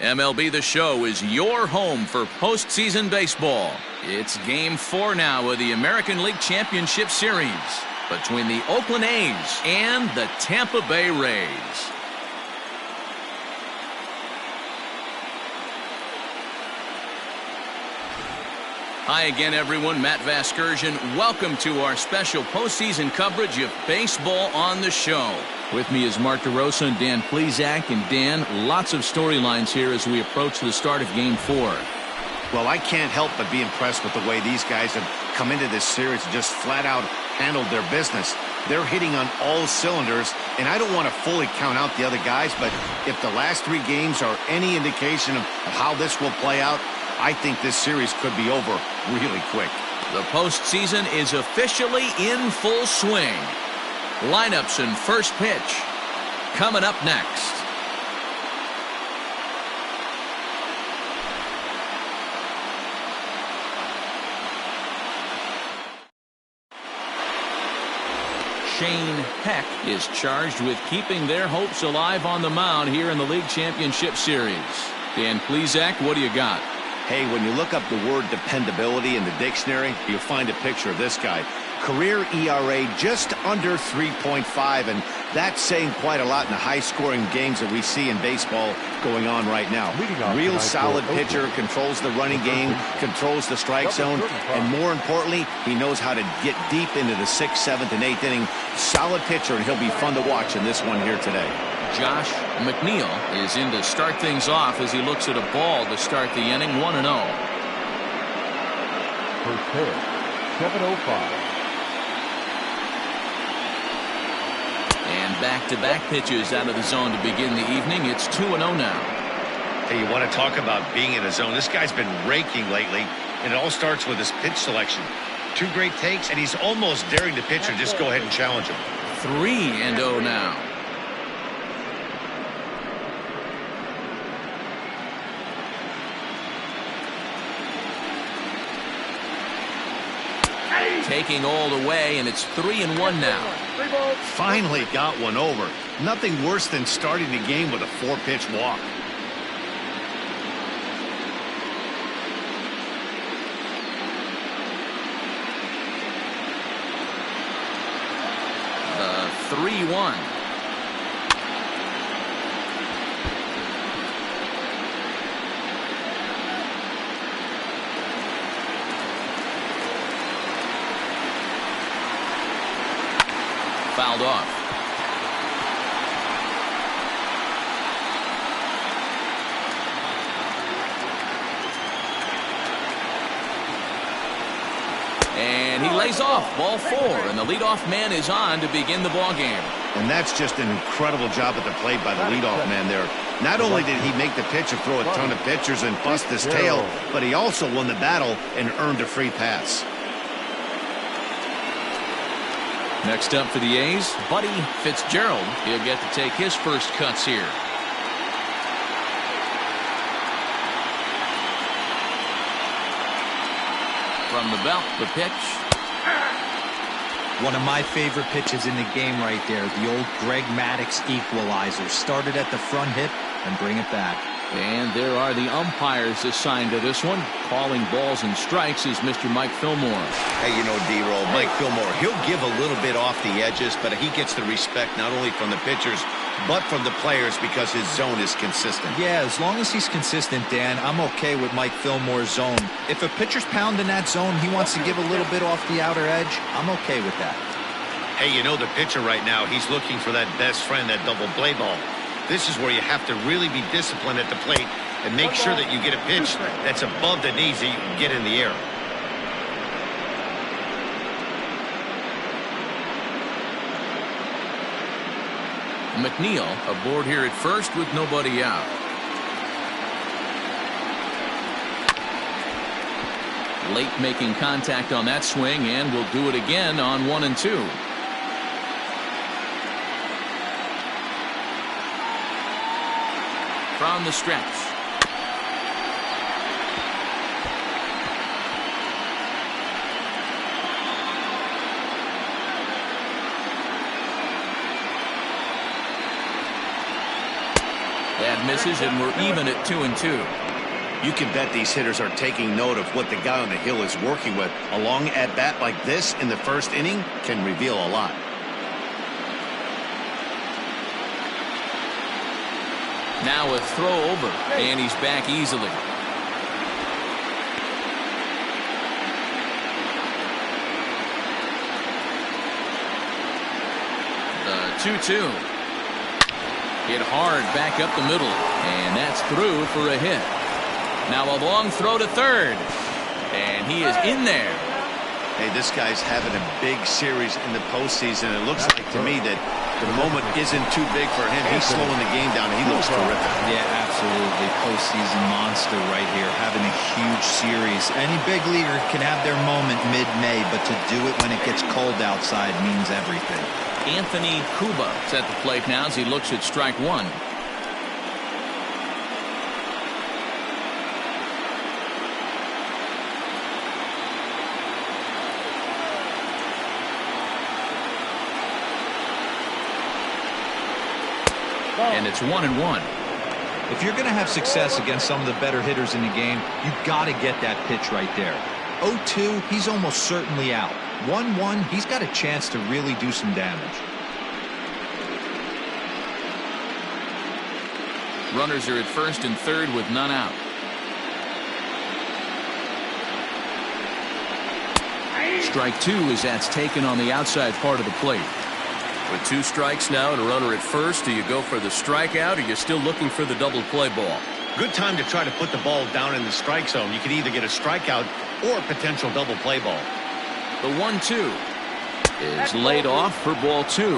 MLB The Show is your home for postseason baseball. It's Game 4 now of the American League Championship Series between the Oakland A's and the Tampa Bay Rays. Hi again, everyone. Matt Vasgersian. Welcome to our special postseason coverage of baseball on the show. With me is Mark DeRosa and Dan Plesac. And Dan, lots of storylines here as we approach the start of Game 4. Well, I can't help but be impressed with the way these guys have come into this series and just flat out handled their business. They're hitting on all cylinders, and I don't want to fully count out the other guys, but if the last 3 games are any indication of how this will play out, I think this series could be over really quick. The postseason is officially in full swing. Lineups and first pitch coming up next. Shane Peck is charged with keeping their hopes alive on the mound here in the League Championship Series. Dan Plesac, what do you got? Hey, when you look up the word dependability in the dictionary, you'll find a picture of this guy. Career ERA just under 3.5, and that's saying quite a lot in the high-scoring games that we see in baseball going on right now. Real solid pitcher, controls the running game, controls the strike zone, and more importantly, he knows how to get deep into the 6th, 7th, and 8th inning. Solid pitcher, and he'll be fun to watch in this one here today. Josh McNeil is in to start things off as he looks at a ball to start the inning, 1-0. First pitch, 7:05. And back-to-back pitches out of the zone to begin the evening. It's 2-0 now. Hey, you want to talk about being in a zone? This guy's been raking lately, and it all starts with his pitch selection. 2 great takes, and he's almost daring the pitcher just go ahead and challenge him. 3-0 now. Taking all the way, and it's 3-1 now. Finally got one over. Nothing worse than starting the game with a 4-pitch walk. The 3-1. Fouled off. And he lays off, ball 4, and the leadoff man is on to begin the ball game. And that's just an incredible job at the plate by the leadoff man there. Not only did he make the pitcher throw a ton of pitchers and bust his tail, but he also won the battle and earned a free pass. Next up for the A's, Buddy Fitzgerald. He'll get to take his first cuts here. From the belt, the pitch. One of my favorite pitches in the game right there. The old Greg Maddux equalizer. Started at the front hip and bring it back. And there are the umpires assigned to this one. Calling balls and strikes is Mr. Mike Fillmore. Hey, you know, D-Roll, Mike Fillmore, he'll give a little bit off the edges, but he gets the respect not only from the pitchers, but from the players because his zone is consistent. Yeah, as long as he's consistent, Dan, I'm okay with Mike Fillmore's zone. If a pitcher's pounding that zone, he wants to give a little bit off the outer edge, I'm okay with that. Hey, you know the pitcher right now, he's looking for that best friend, that double play ball. This is where you have to really be disciplined at the plate and make sure that you get a pitch that's above the knees that you can get in the air. McNeil aboard here at first with nobody out. Late making contact on that swing, and will do it again on 1 and 2. From the stretch. That misses, and we're even at 2-2. You can bet these hitters are taking note of what the guy on the hill is working with. A long at-bat like this in the first inning can reveal a lot. Now a throw over, and he's back easily. The 2-2. Hit hard back up the middle, and that's through for a hit. Now a long throw to third, and he is in there. Hey, this guy's having a big series in the postseason. It looks like to me that the moment isn't too big for him. He's slowing the game down, and he looks terrific. Yeah, absolutely. Postseason monster right here, having a huge series. Any big leaguer can have their moment mid-May, but to do it when it gets cold outside means everything. Anthony Cuba is at the plate now as he looks at strike one. And it's 1-1. If you're going to have success against some of the better hitters in the game, you've got to get that pitch right there. 0-2, he's almost certainly out. 1-1, he's got a chance to really do some damage. Runners are at first and third with none out. Strike two as that's taken on the outside part of the plate. With 2 strikes now and a runner at first, do you go for the strikeout or are you still looking for the double play ball? Good time to try to put the ball down in the strike zone. You can either get a strikeout or a potential double play ball. The 1-2 is laid off for ball 2.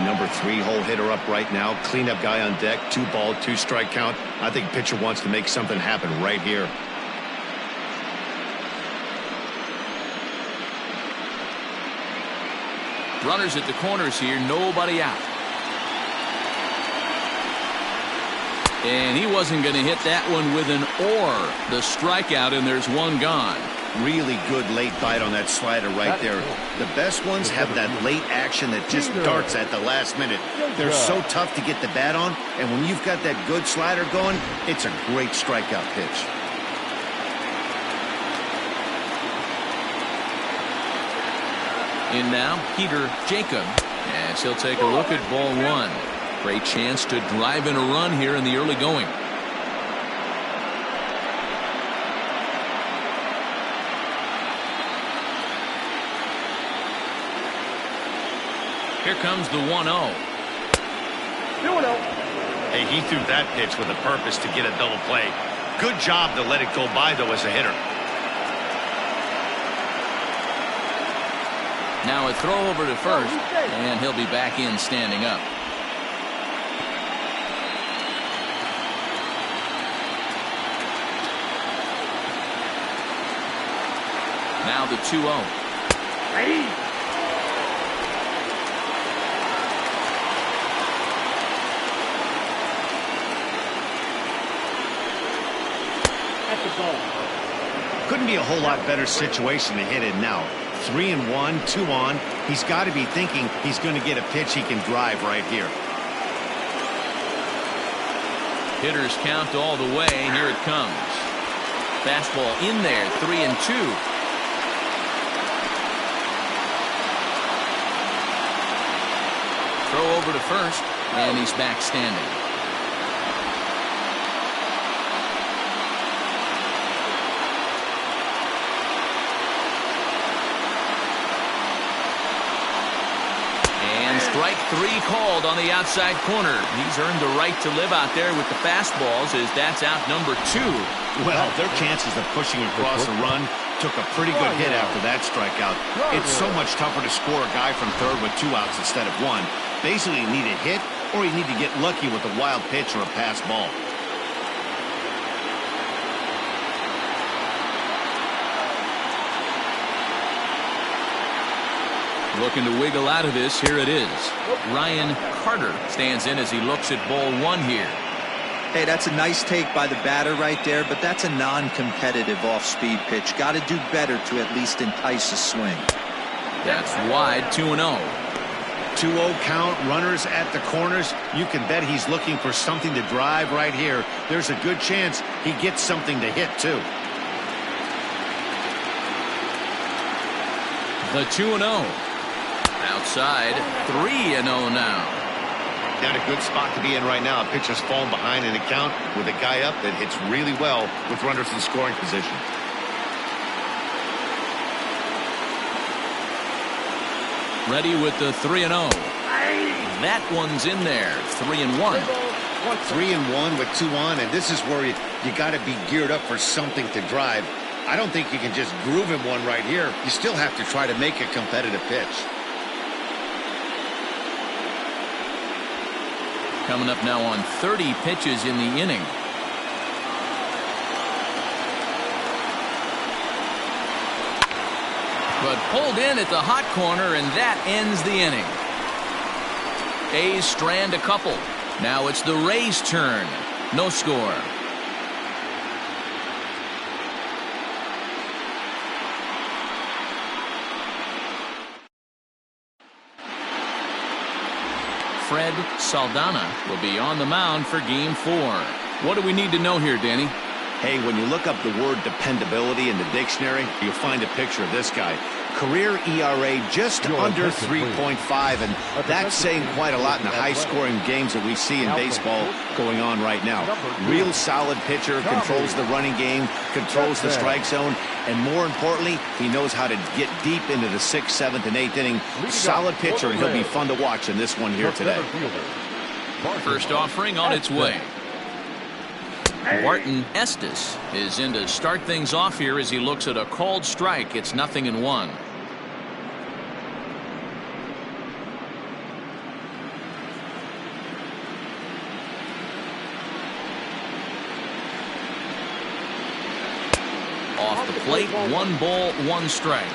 Number 3 hole hitter up right now. Cleanup guy on deck. 2-ball, 2-strike count. I think pitcher wants to make something happen right here. Runners at the corners here, nobody out. And he wasn't going to hit that one with an or. The strikeout, and there's one gone. Really good late bite on that slider right there. The best ones have that late action that just darts at the last minute. They're so tough to get the bat on, and when you've got that good slider going, it's a great strikeout pitch. In now, Peter Jacob, as he'll take a look at ball 1. Great chance to drive in a run here in the early going. Here comes the 1-0. Hey, he threw that pitch with a purpose to get a double play. Good job to let it go by, though, as a hitter. Now a throw over to first, and he'll be back in standing up. Now the 2-0. Couldn't be a whole lot better situation to hit it now. 3-1, 2 on. He's got to be thinking he's going to get a pitch he can drive right here. Hitters count all the way. Here it comes. Fastball in there. 3-2. Throw over to first, and he's back standing. Strike 3 called on the outside corner. He's earned the right to live out there with the fastballs as that's out number 2. Well, their chances of pushing across the run took a pretty good hit after that strikeout. It's so much tougher to score a guy from third with 2 outs instead of 1. Basically, you need a hit or you need to get lucky with a wild pitch or a pass ball. Looking to wiggle out of this. Here it is. Ryan Carter stands in as he looks at ball 1 here. Hey, that's a nice take by the batter right there, but that's a non-competitive off-speed pitch. Got to do better to at least entice a swing. That's wide. 2-0. 2-0 count, runners at the corners. You can bet he's looking for something to drive right here. There's a good chance he gets something to hit, too. The 2-0. Outside, 3-0 now. Not a good spot to be in right now. A pitcher's falling behind in the count with a guy up that hits really well with runners in scoring position. Ready with the 3-0. That one's in there. 3-1. 3-1 with 2 on, and this is where you got to be geared up for something to drive. I don't think you can just groove him one right here. You still have to try to make a competitive pitch. Coming up now on 30 pitches in the inning. But pulled in at the hot corner, and that ends the inning. A's strand a couple. Now it's the Rays' turn. No score. Fred Saldana will be on the mound for Game 4. What do we need to know here, Danny? Hey, when you look up the word dependability in the dictionary, you'll find a picture of this guy. Career ERA just under 3.5, and that's saying quite a lot in the high-scoring games that we see in baseball going on right now. Real solid pitcher, controls the running game, controls the strike zone, and more importantly, he knows how to get deep into the 6th, 7th, and 8th inning. Solid pitcher, and he'll be fun to watch in this one here today. First offering on its way. Barton Estes is in to start things off here as he looks at a called strike. It's 0-1. Off the plate, 1 ball, 1 strike.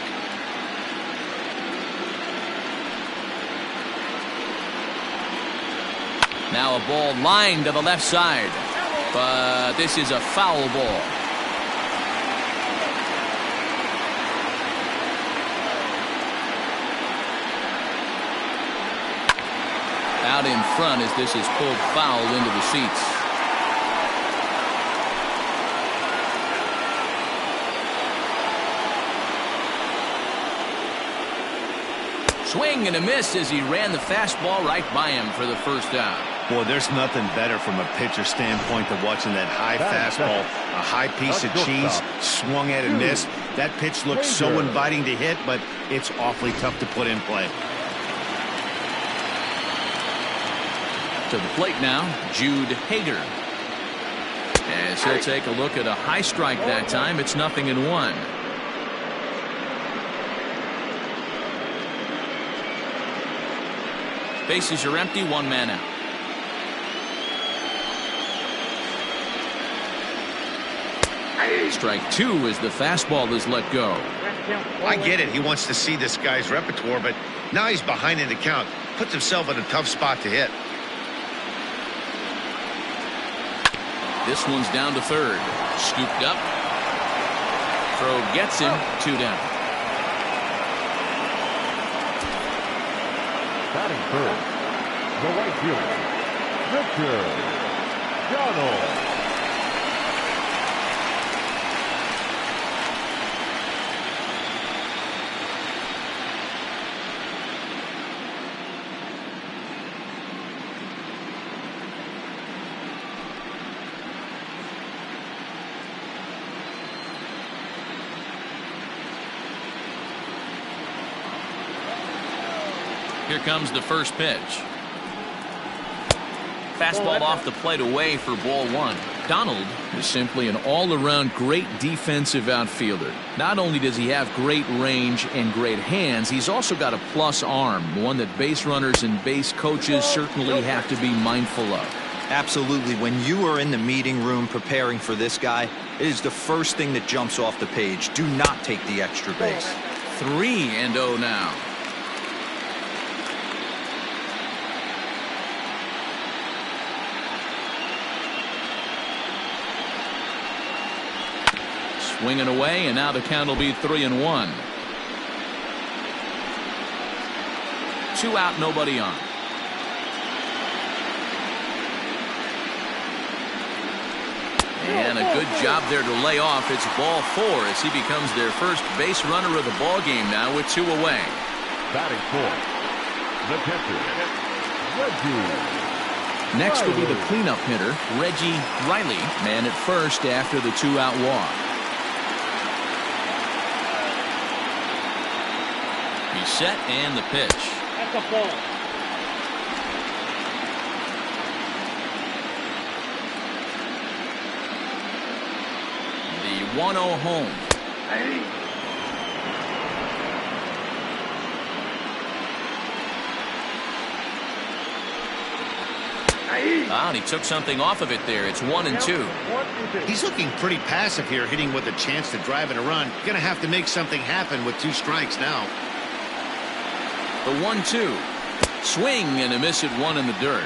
Now a ball lined to the left side. But this is a foul ball. Out in front as this is pulled foul into the seats. Swing and a miss as he ran the fastball right by him for the first out. Boy, there's nothing better from a pitcher standpoint than watching that high fastball, a high piece of cheese, swung at and missed. That pitch looks so inviting to hit, but it's awfully tough to put in play. To the plate now, Jude Hager. As he'll take a look at a high strike that time, it's 0-1. Bases are empty, 1 man out. Strike 2 as the fastball is let go. I get it. He wants to see this guy's repertoire, but now he's behind in the count. Puts himself in a tough spot to hit. This one's down to third. Scooped up. Throw gets him. 2 down. Batting third, the right fielder, Richard Donald. Here comes the first pitch. Fastball off the plate away for ball 1. Donald is simply an all-around great defensive outfielder. Not only does he have great range and great hands, he's also got a plus arm, one that base runners and base coaches certainly have to be mindful of. Absolutely. When you are in the meeting room preparing for this guy, it is the first thing that jumps off the page. Do not take the extra base. 3-0 now. Swinging away, and now the count will be 3-1. 2 out, nobody on. And a good job there to lay off. It's ball 4 as he becomes their first base runner of the ball game now with 2 away. Batting fourth, the catcher, Reggie. Next will be the cleanup hitter, Reggie Riley, man at first after the 2-out walk. He's set and the pitch. That's a ball. The 1-0 home. Ah, and he took something off of it there. It's 1-2. He's looking pretty passive here, hitting with a chance to drive in a run. Going to have to make something happen with 2 strikes now. The 1-2. Swing and a miss at 1 in the dirt.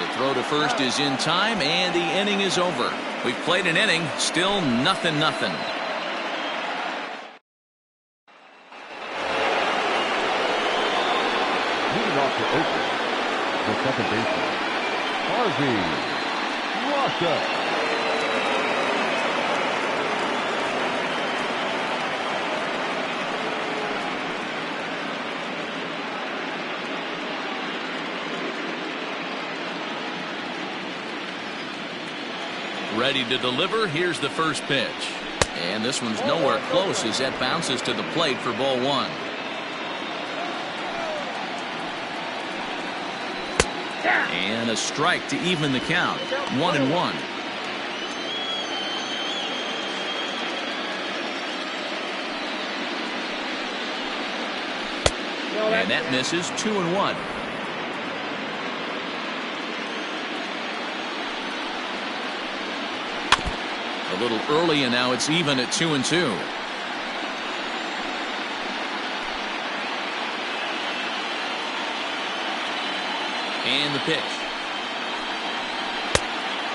The throw to first is in time, and the inning is over. We've played an inning, still 0-0. Leading off to Oakland, the second baseman, Harvey Rocha. Ready to deliver. Here's the first pitch. And this one's nowhere close as that bounces to the plate for ball 1. And a strike to even the count. 1-1. And that misses. 2-1. A little early, and now it's even at 2-2. And the pitch.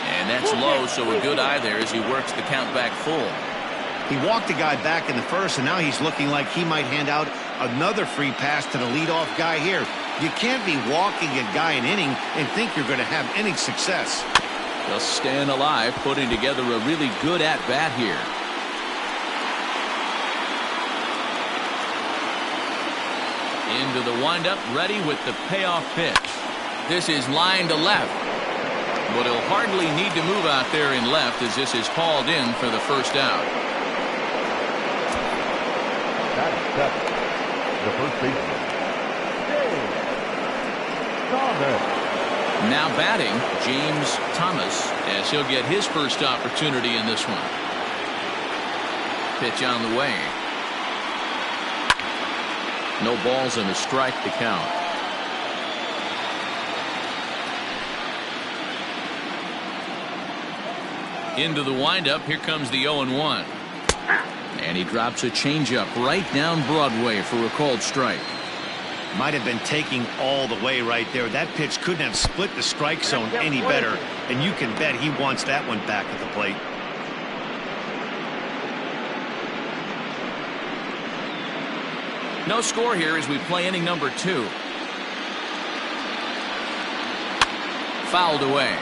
And that's low, so a good eye there as he works the count back full. He walked the guy back in the first, and now he's looking like he might hand out another free pass to the leadoff guy here. You can't be walking a guy an inning and think you're going to have inning success. Just staying alive, putting together a really good at-bat here. Into the windup, ready with the payoff pitch. This is line to left. But he'll hardly need to move out there in left as this is hauled in for the first out. That is seven. The first baseman, James Thomas. Now batting, James Thomas, as he'll get his first opportunity in this one. Pitch on the way. No balls and a strike to count. Into the windup, here comes the 0-1. And he drops a changeup right down Broadway for a called strike. Might have been taking all the way right there. That pitch couldn't have split the strike zone any better, and you can bet he wants that one back at the plate. No score here as we play inning number 2. Fouled away.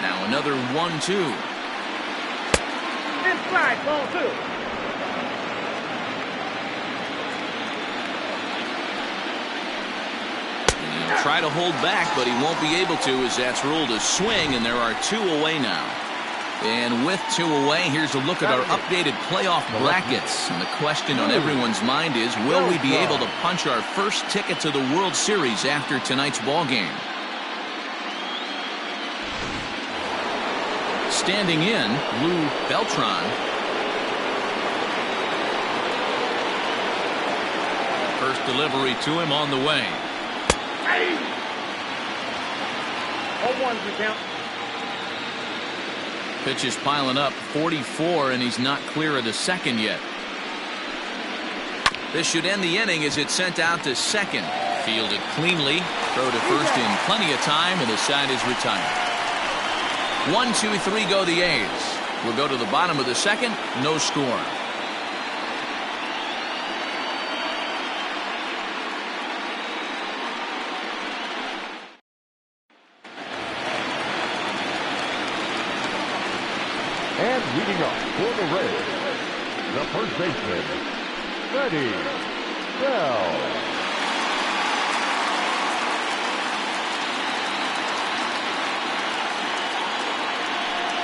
Now another 1-2. Inside, ball 2. He'll try to hold back, but he won't be able to as that's ruled a swing, and there are 2 away now. And with 2 away, here's a look at our updated playoff brackets. And the question on everyone's mind is, will we be able to punch our first ticket to the World Series after tonight's ball game? Standing in, Lou Beltran. First delivery to him on the way. 0-1 to count. Pitch is piling up, 44, and he's not clear of the second yet. This should end the inning as it's sent out to second. Fielded cleanly, throw to first in plenty of time, and the side is retired. 1, 2, 3 go the A's. We'll go to the bottom of the second. No score. And leading up for the Reds, the first baseman, Freddie Bell.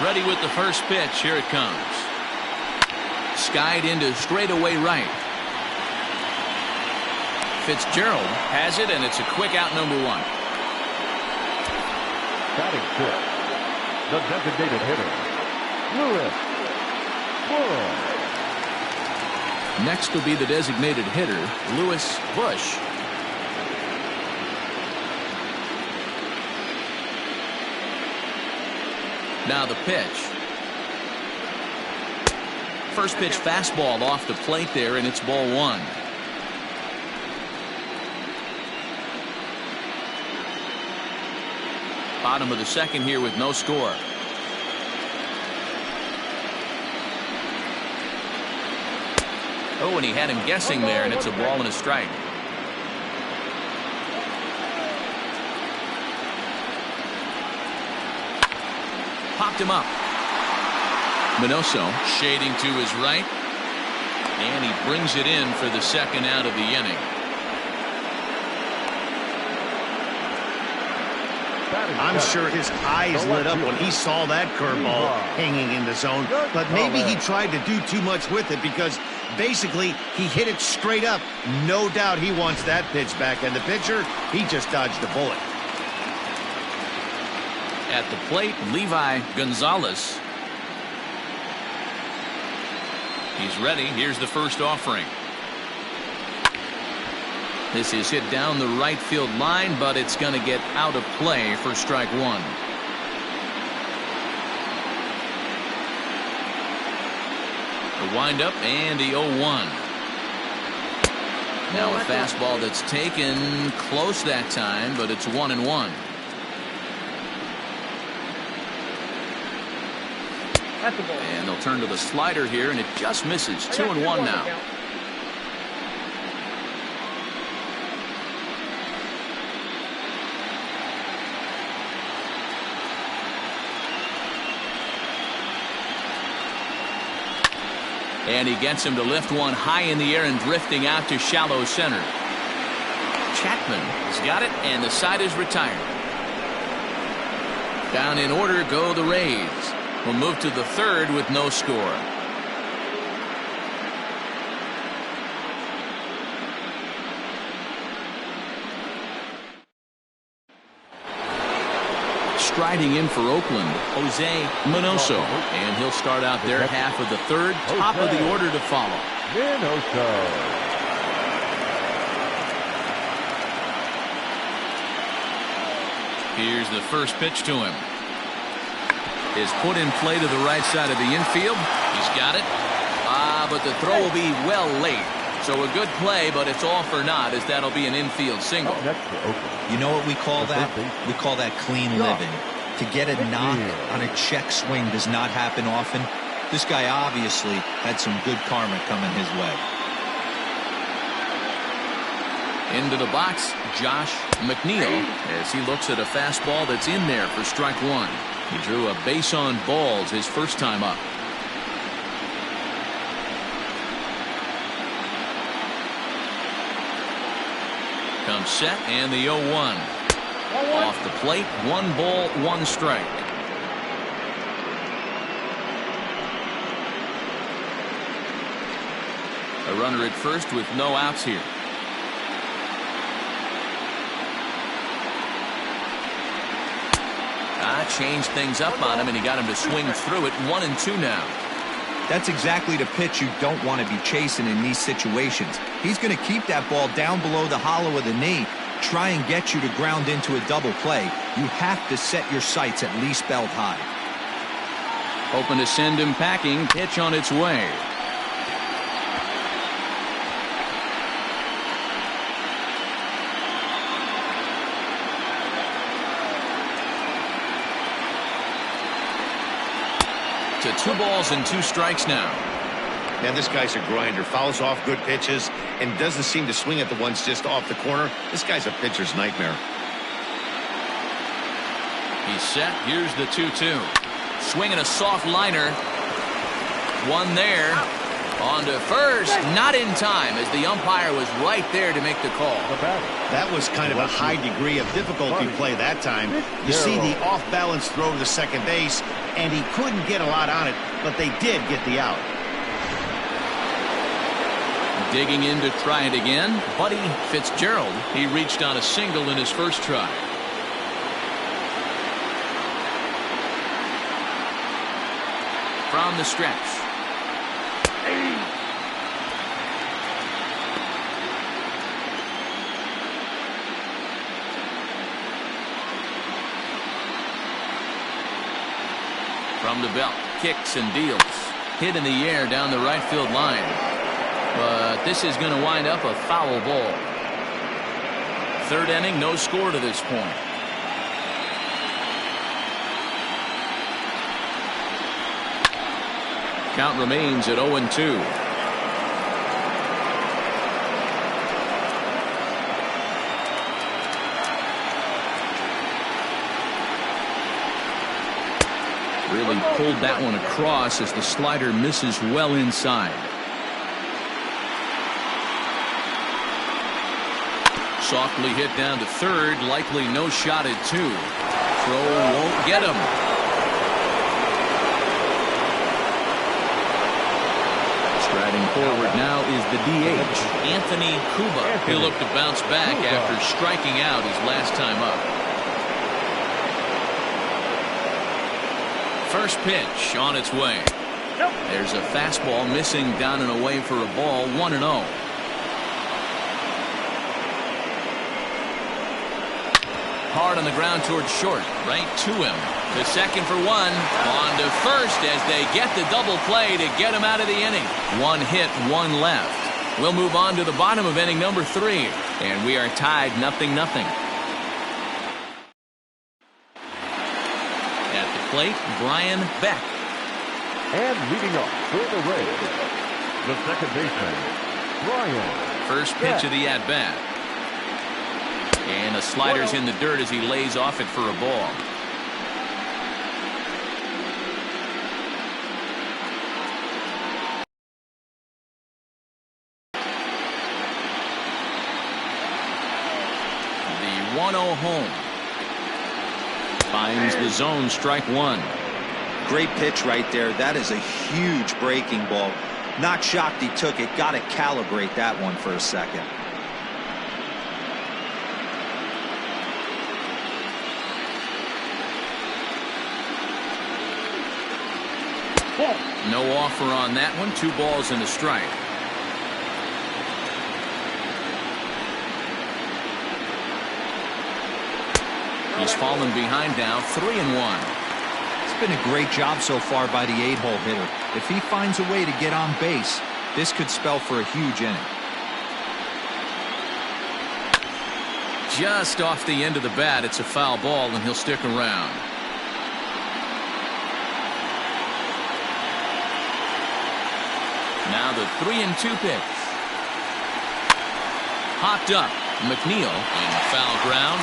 Ready with the first pitch. Here it comes. Skied into straightaway right. Fitzgerald has it, and it's a quick out, number 1. Batting fifth, the designated hitter, Lewis Bush. Next will be the designated hitter, Lewis Bush. Now the pitch. First pitch fastball off the plate there, and it's ball 1. Bottom of the second here with no score. Oh, and he had him guessing there, and it's a ball and a strike. Popped him up. Minoso shading to his right, and he brings it in for the second out of the inning. I'm sure his eyes lit up when he saw that curveball hanging in the zone, but maybe he tried to do too much with it because basically he hit it straight up. No doubt he wants that pitch back, and the pitcher, he just dodged a bullet. At the plate, Levi Gonzalez. He's ready. Here's the first offering. This is hit down the right field line, but it's going to get out of play for strike 1. The windup and the 0-1. Now a fastball that's taken close that time, but it's 1-1. That's the ball. And they'll turn to the slider here, and it just misses. 2-1 now. And he gets him to lift one high in the air and drifting out to shallow center. Chapman has got it, and the side is retired. Down in order go the Rays. We'll move to the third with no score. Striding in for Oakland, Jose Minoso, and he'll start out their half of the third. Top of the order to follow. Minoso. Here's the first pitch to him. Is put in play to the right side of the infield. He's got it. But the throw will be well late. So a good play, but it's all for naught, as that'll be an infield single. You know what we call that? We call that clean living. To get a knock on a check swing does not happen often. This guy obviously had some good karma coming his way. Into the box, Josh McNeil, as he looks at a fastball that's in there for strike 1. He drew a base on balls his first time up. Comes set, and the 0-1. Off the plate, 1 ball, 1 strike. A runner at first with no outs here. Changed things up on him, and he got him to swing through it. 1-2 now. That's exactly the pitch you don't want to be chasing in these situations. He's going to keep that ball down below the hollow of the knee, try and get you to ground into a double play. You have to set your sights at least belt high. Hoping to send him packing. Pitch on its way. To to 2 balls and 2 strikes now. Man, this guy's a grinder. Fouls off good pitches and doesn't seem to swing at the ones just off the corner. This guy's a pitcher's nightmare. He's set. Here's the 2-2. Swinging a soft liner. One there. On to first. Not in time, as the umpire was right there to make the call. That was kind of a high degree of difficulty play that time. You see the off-balance throw to second base, and he couldn't get a lot on it, but they did get the out. Digging in to try it again, Buddy Fitzgerald. He reached on a single in his first try. From the stretch. From the belt, kicks and deals. Hit in the air down the right field line. But this is going to wind up a foul ball. Third inning, no score to this point. Count remains at 0-2. Really pulled that one across as the slider misses well inside. Softly hit down to third, likely no shot at 2. Throw won't get him. Striding forward now is the DH, Anthony Cuba. He'll look to bounce back after striking out his last time up. First pitch on its way. There's a fastball missing down and away for a ball. 1-0. Hard on the ground towards short. Right to him. To second for 1. On to first as they get the double play to get him out of the inning. 1 hit, 1 left. We'll move on to the bottom of inning number 3. And we are tied 0-0. At the plate, Brian Beck. And leading up for the Rays, the second baseman, Brian. First pitch of the at-bat. And a slider's in the dirt as he lays off it for a ball. The 1-0 home. Finds the zone, strike 1. Great pitch right there. That is a huge breaking ball. Not shocked he took it. Got to calibrate that one for a second. No offer on that one. 2 balls and a strike. He's fallen behind now. 3-1. It's been a great job so far by the 8-hole hitter. If he finds a way to get on base, this could spell for a huge inning. Just off the end of the bat, it's a foul ball, and he'll stick around. Now the 3-2 pitch. Hopped up. McNeil in foul ground.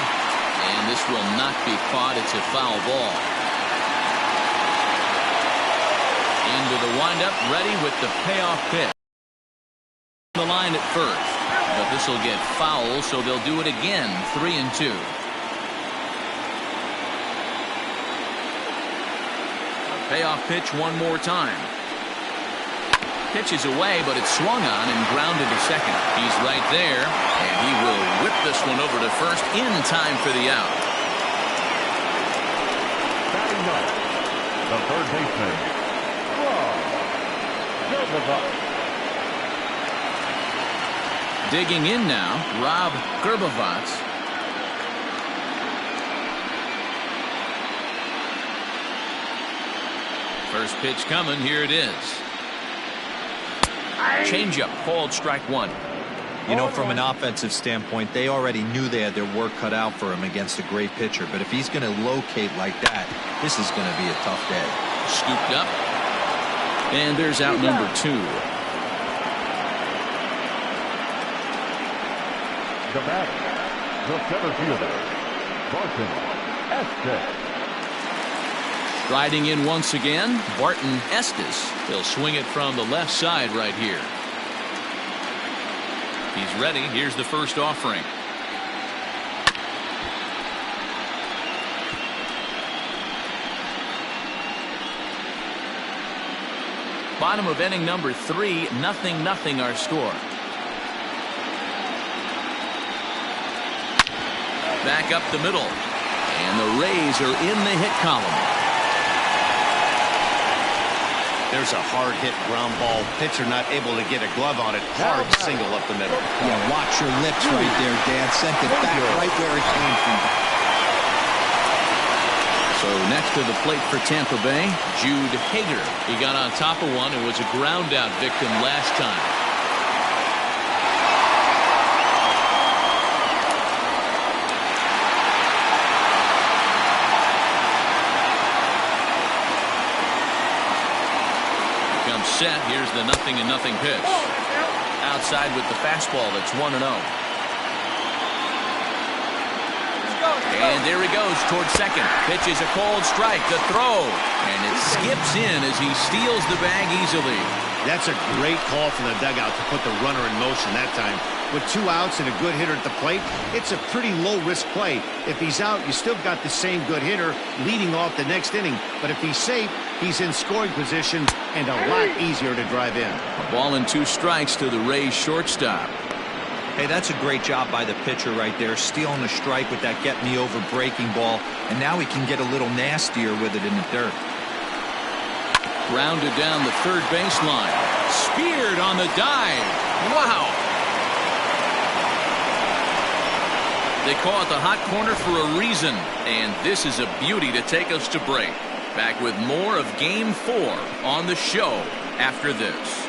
And this will not be caught. It's a foul ball. Into the windup, ready with the payoff pitch. The line at first. But this will get foul, so they'll do it again. 3-2. A payoff pitch one more time. Pitches away, but it's swung on and grounded to second. He's right there, and he will whip this one over to first in time for the out. Batting ninth, the third baseman, Rob. Digging in now, Rob Gerbavats. First pitch coming. Here it is. Changeup called strike 1. You know, from an offensive standpoint, they already knew they had their work cut out for him against a great pitcher. But if he's going to locate like that, this is going to be a tough day. Scooped up. And there's out number 2. The batter, the center fielder, Barton Estes. Riding in once again, Barton Estes. He'll swing it from the left side right here. He's ready. Here's the first offering. Bottom of inning number 3, 0-0 our score. Back up the middle. And the Rays are in the hit column. There's a hard hit ground ball. Pitcher not able to get a glove on it. Hard single up the middle. Yeah, watch your lips right there, Dan. Sent it back right where it came from. So next to the plate for Tampa Bay, Jude Hager. He got on top of one and was a ground out victim last time. Set. Here's the 0-0 pitch. Outside with the fastball. That's 1-0. And there he goes towards second. Pitches a cold strike. The throw. And it skips in as he steals the bag easily. That's a great call from the dugout to put the runner in motion that time. With 2 outs and a good hitter at the plate, it's a pretty low-risk play. If he's out, you still got the same good hitter leading off the next inning. But if he's safe, he's in scoring position and a lot easier to drive in. A ball and 2 strikes to the Rays shortstop. Hey, that's a great job by the pitcher right there, stealing a strike with that get-me-over breaking ball, and now he can get a little nastier with it in the dirt. Grounded down the third baseline. Speared on the dive. Wow. They call it the hot corner for a reason, and this is a beauty to take us to break. Back with more of Game 4 on the show after this.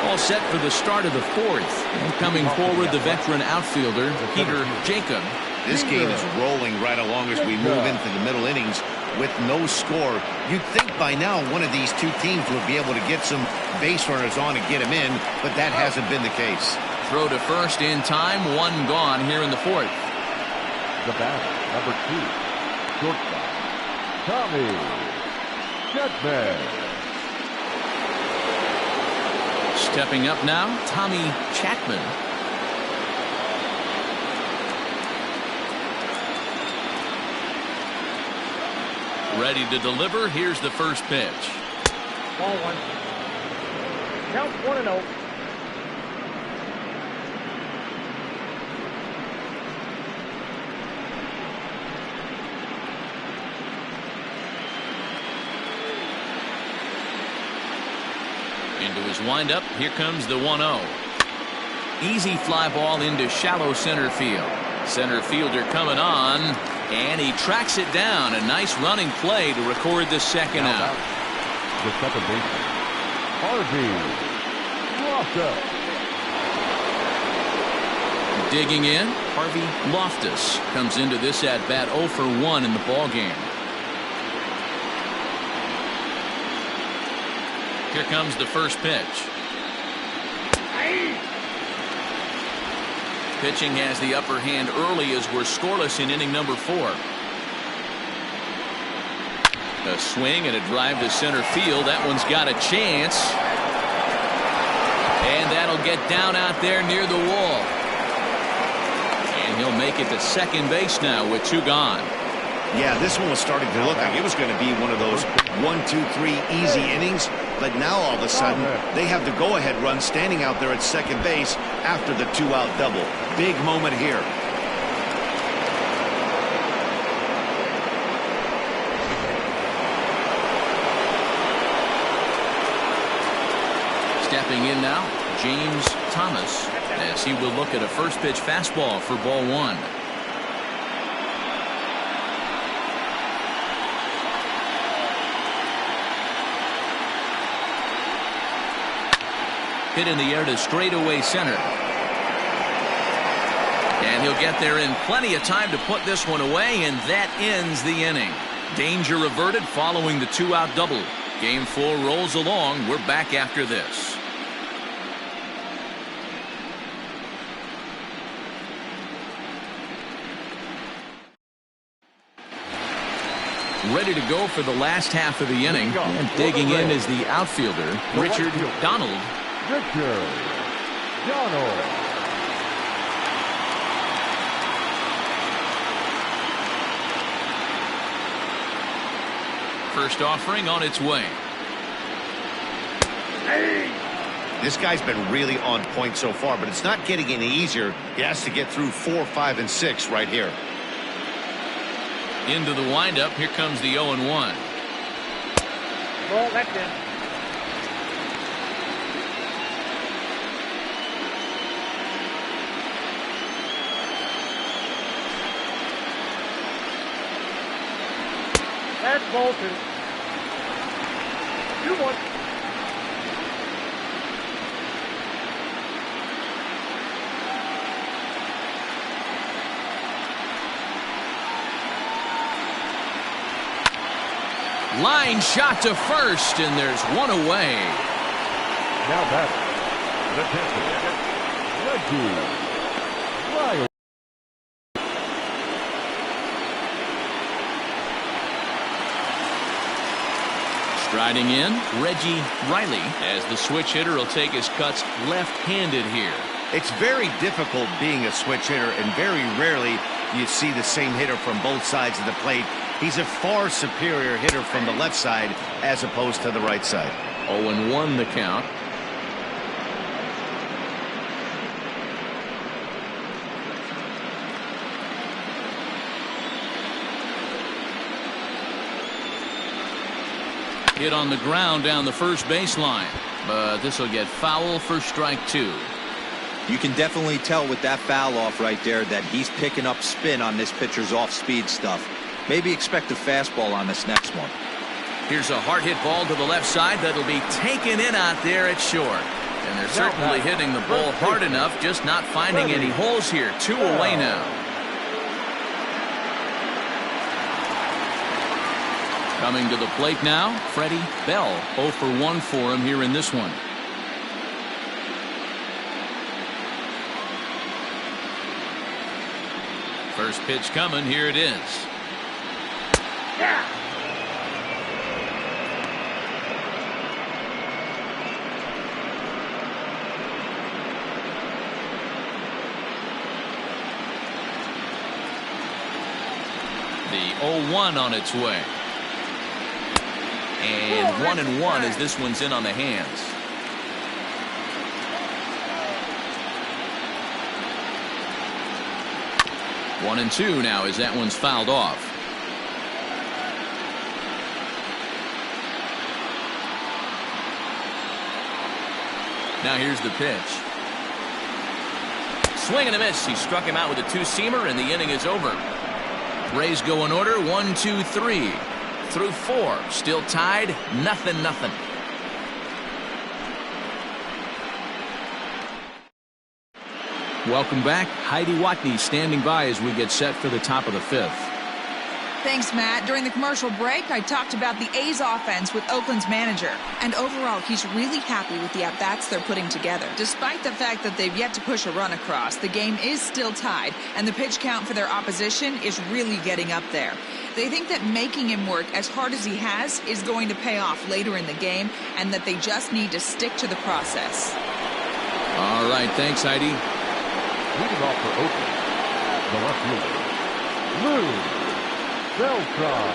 All set for the start of the 4th. And coming forward, the veteran outfielder, Peter Jacob. This game is rolling right along as we move into the middle innings with no score. You'd think by now one of these 2 teams would be able to get some base runners on and get them in, but that hasn't been the case. Throw to first in time, 1 gone here in the 4th. The batter, number 2, shortstop, Tommy Chapman. Stepping up now, Tommy Chapman. Ready to deliver. Here's the first pitch. Ball 1. Count 1-0. Into his windup. Here comes the 1-0. Easy fly ball into shallow center field. Center fielder coming on, and he tracks it down. A nice running play to record the second out. The second baseman, Harvey Loftus. Digging in, Harvey Loftus comes into this at bat 0 for 1 in the ball game. Here comes the first pitch. Pitching has the upper hand early as we're scoreless in inning number 4. A swing and a drive to center field. That one's got a chance. And that'll get down out there near the wall. And he'll make it to second base now with 2 gone. Yeah, this one was starting to look like it was going to be one of those 1, 2, 3 easy innings. But now all of a sudden, they have the go-ahead run standing out there at second base after the 2-out double. Big moment here. Stepping in now, James Thomas, as he will look at a first pitch fastball for ball 1. Hit in the air to straightaway center. And he'll get there in plenty of time to put this one away, and that ends the inning. Danger averted following the two-out double. Game 4 rolls along. We're back after this. Ready to go for the last half of the inning. And digging in is the outfielder, Richard Donald. Richard Donald. First offering on its way. This guy's been really on point so far, but it's not getting any easier. He has to get through 4, 5, and 6 right here. Into the windup. Here comes the 0-1. Ball, that's in. That's ball 2. 2-1. Line shot to first, and there's one away. Now batter, the catcher, Reggie Riley. Striding in, Reggie Riley, as the switch hitter will take his cuts left-handed here. It's very difficult being a switch hitter, and very rarely you see the same hitter from both sides of the plate. He's a far superior hitter from the left side as opposed to the right side. 0-1 the count. Hit on the ground down the first baseline, but this will get foul for strike 2. You can definitely tell with that foul off right there that he's picking up spin on this pitcher's off-speed stuff. Maybe expect a fastball on this next one. Here's a hard hit ball to the left side that'll be taken in out there at short. And they're certainly hitting the ball hard enough, just not finding any holes here. 2 away now. Coming to the plate now, Freddie Bell. 0 for 1 for him here in this one. First pitch coming. Here it is. Yeah. The 0-1 on its way. And 1-1 as this one's in on the hands. One and 2 now as that one's fouled off. Now here's the pitch. Swing and a miss. He struck him out with a two-seamer, and the inning is over. Rays go in order. 1, 2, 3. Through 4. Still tied. 0-0. Welcome back. Heidi Watney standing by as we get set for the top of the 5th. Thanks, Matt. During the commercial break, I talked about the A's offense with Oakland's manager. And overall, he's really happy with the at-bats they're putting together. Despite the fact that they've yet to push a run across, the game is still tied, and the pitch count for their opposition is really getting up there. They think that making him work as hard as he has is going to pay off later in the game, and that they just need to stick to the process. All right, thanks, Heidi. Leading off for Oakland, the left fielder, Lou Beltran.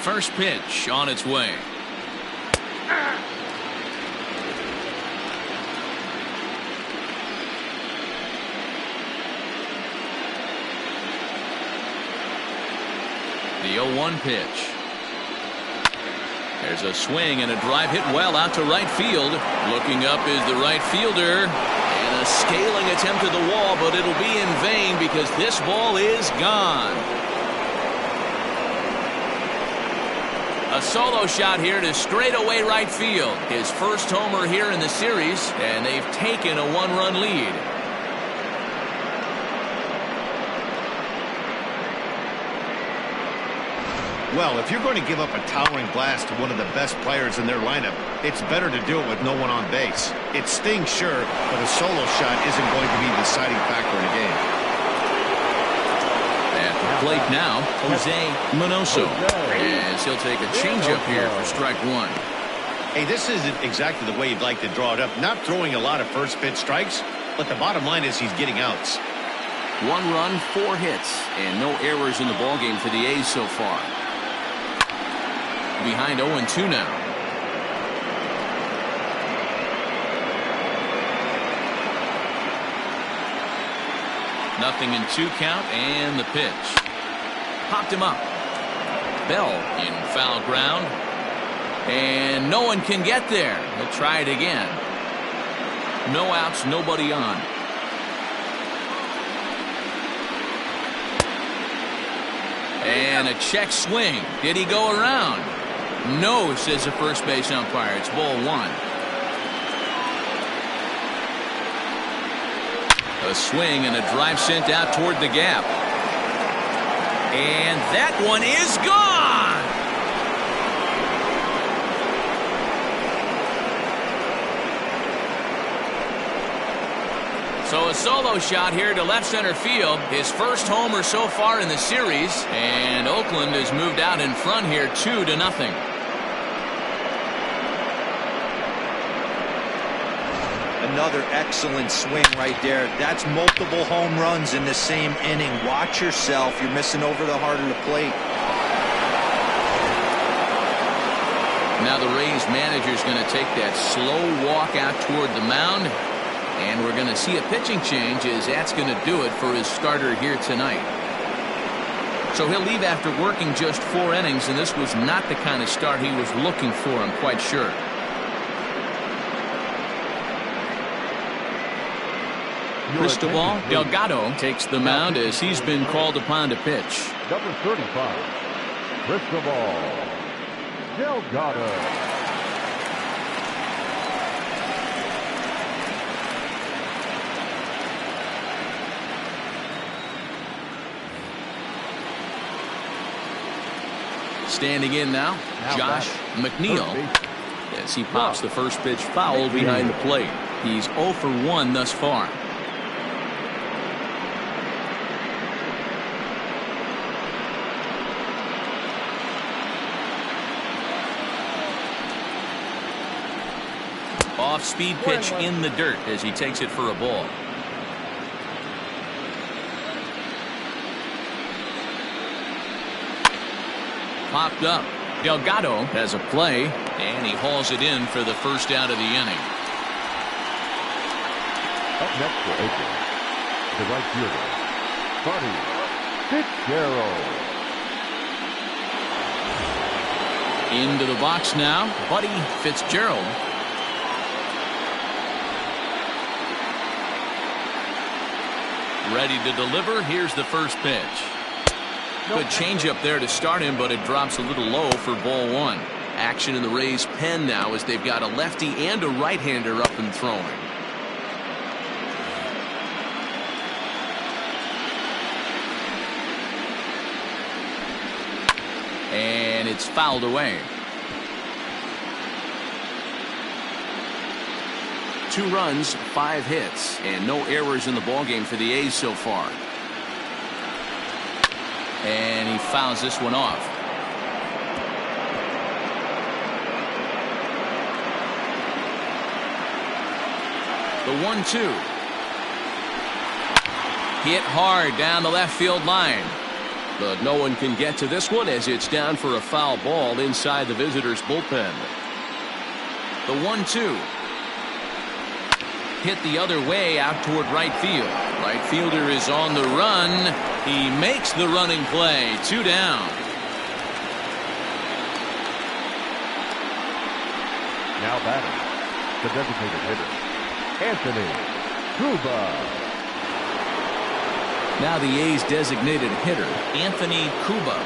First pitch on its way. The 0-1 pitch. There's a swing and a drive hit well out to right field. Looking up is the right fielder. And A scaling attempt at the wall, but it'll be in vain because this ball is gone. A solo shot here to straightaway right field. His first homer here in the series, and they've taken a one-run lead. Well, if you're going to give up a towering blast to one of the best players in their lineup, it's better to do it with no one on base. It stings, sure, but a solo shot isn't going to be the deciding factor in a game. At the plate now, Jose Manoso, as he'll take a changeup here for strike one. Hey, this isn't exactly the way you'd like to draw it up. Not throwing a lot of first pitch strikes, but the bottom line is he's getting outs. 1 run, 4 hits, and no errors in the ballgame for the A's so far. Behind 0-2 now. Nothing in 2 count, and the pitch. Popped him up. Bell in foul ground. And no one can get there. He'll try it again. No outs, nobody on. And a check swing. Did he go around? No, says the first base umpire. It's ball 1. A swing and a drive sent out toward the gap. And that one is gone. So a solo shot here to left center field. His first homer so far in the series. And Oakland has moved out in front here 2-0. Another excellent swing right there. That's multiple home runs in the same inning. Watch yourself. You're missing over the heart of the plate. Now the Rays manager is going to take that slow walk out toward the mound. And we're going to see a pitching change as that's going to do it for his starter here tonight. So he'll leave after working just 4 innings, and this was not the kind of start he was looking for, I'm quite sure. Cristobal Delgado takes the mound as he's been called upon to pitch. Number 35, Cristobal Delgado. Standing in now, Josh McNeil, as he pops the first pitch foul behind the plate. He's 0 for 1 thus far. Off-speed pitch in the dirt as he takes it for a ball. Popped up. Delgado has a play, and he hauls it in for the first out of the inning. Up next for Oakland, the right fielder, Buddy Fitzgerald. Into the box now, Buddy Fitzgerald. Ready to deliver. Here's the first pitch. Good changeup there to start him, but it drops a little low for ball 1. Action in the Rays' pen now as they've got a lefty and a right-hander up and throwing. And it's fouled away. 2 runs, 5 hits, and no errors in the ballgame for the A's so far. And he fouls this one off. The 1-2. Hit hard down the left field line. But no one can get to this one as it's down for a foul ball inside the visitors' bullpen. The 1-2. Hit the other way out toward right field. Right fielder is on the run. He makes the running play. 2 down. Now batting, the designated hitter, Anthony Cuba. Now the A's designated hitter, Anthony Cuba.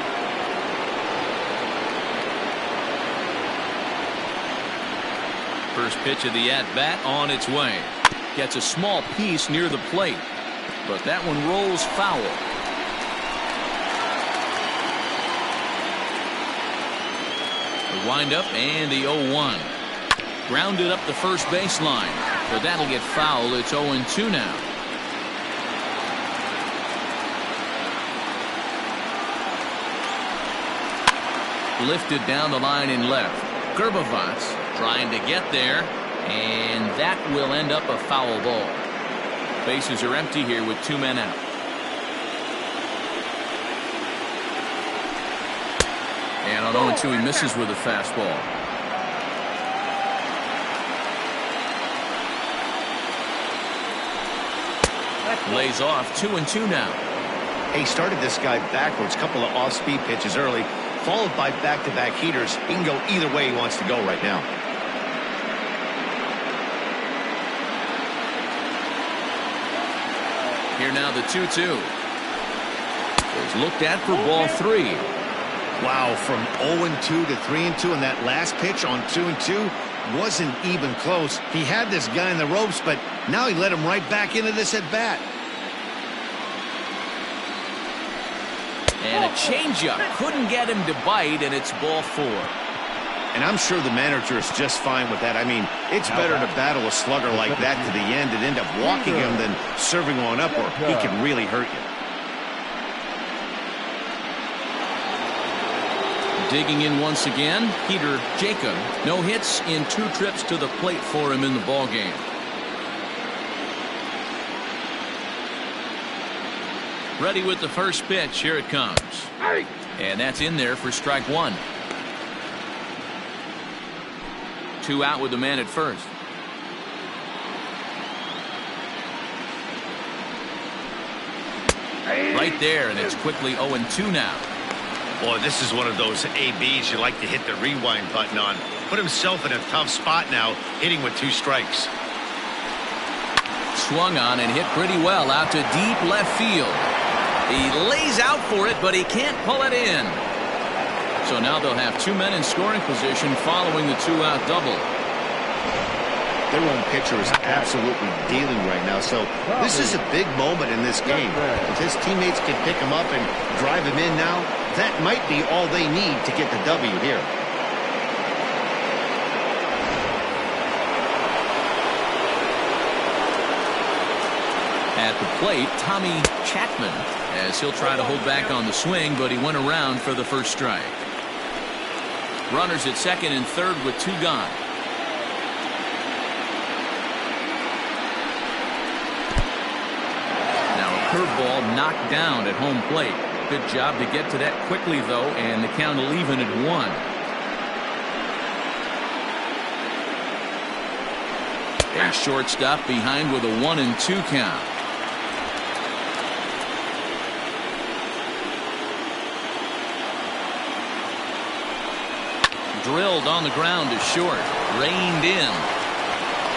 First pitch of the at-bat on its way. Gets a small piece near the plate, but that one rolls foul. The windup and the 0-1. Grounded up the first baseline, but that'll get foul. It's 0-2 now. Lifted down the line in left. Gerbavats trying to get there, and that will end up a foul ball. Bases are empty here with 2 men out. And on 0-2 he misses with a fastball. Lays off 2-2 now. He started this guy backwards, couple of off-speed pitches early, followed by back-to-back heaters. He can go either way he wants to go right now. Here now the 2-2. Is looked at for ball 3. Wow, from 0-2 to 3-2, and that last pitch on 2-2 wasn't even close. He had this guy in the ropes, but now he let him right back into this at-bat. And a changeup couldn't get him to bite, and it's ball 4. And I'm sure the manager is just fine with that. I mean, it's better to battle a slugger like that to the end and end up walking him than serving one up, or he can really hurt you. Digging in once again, Peter Jacob. No hits in 2 trips to the plate for him in the ballgame. Ready with the first pitch. Here it comes. And that's in there for strike 1. 2 out with the man at first. Right there, and it's quickly 0-2 now. Boy, this is one of those ABs you like to hit the rewind button on. Put himself in a tough spot now, hitting with 2 strikes. Swung on and hit pretty well out to deep left field. He lays out for it, but he can't pull it in. So now they'll have 2 men in scoring position following the 2-out double. Their own pitcher is absolutely dealing right now, so this is a big moment in this game. If his teammates can pick him up and drive him in now, that might be all they need to get the W here. At the plate, Tommy Chapman, as he'll try to hold back on the swing, but he went around for the first strike. Runners at second and third with 2 gone. Now a curveball knocked down at home plate. Good job to get to that quickly, though, and the count will even at 1. A shortstop behind with a 1-2 count. Drilled on the ground to short. Reined in.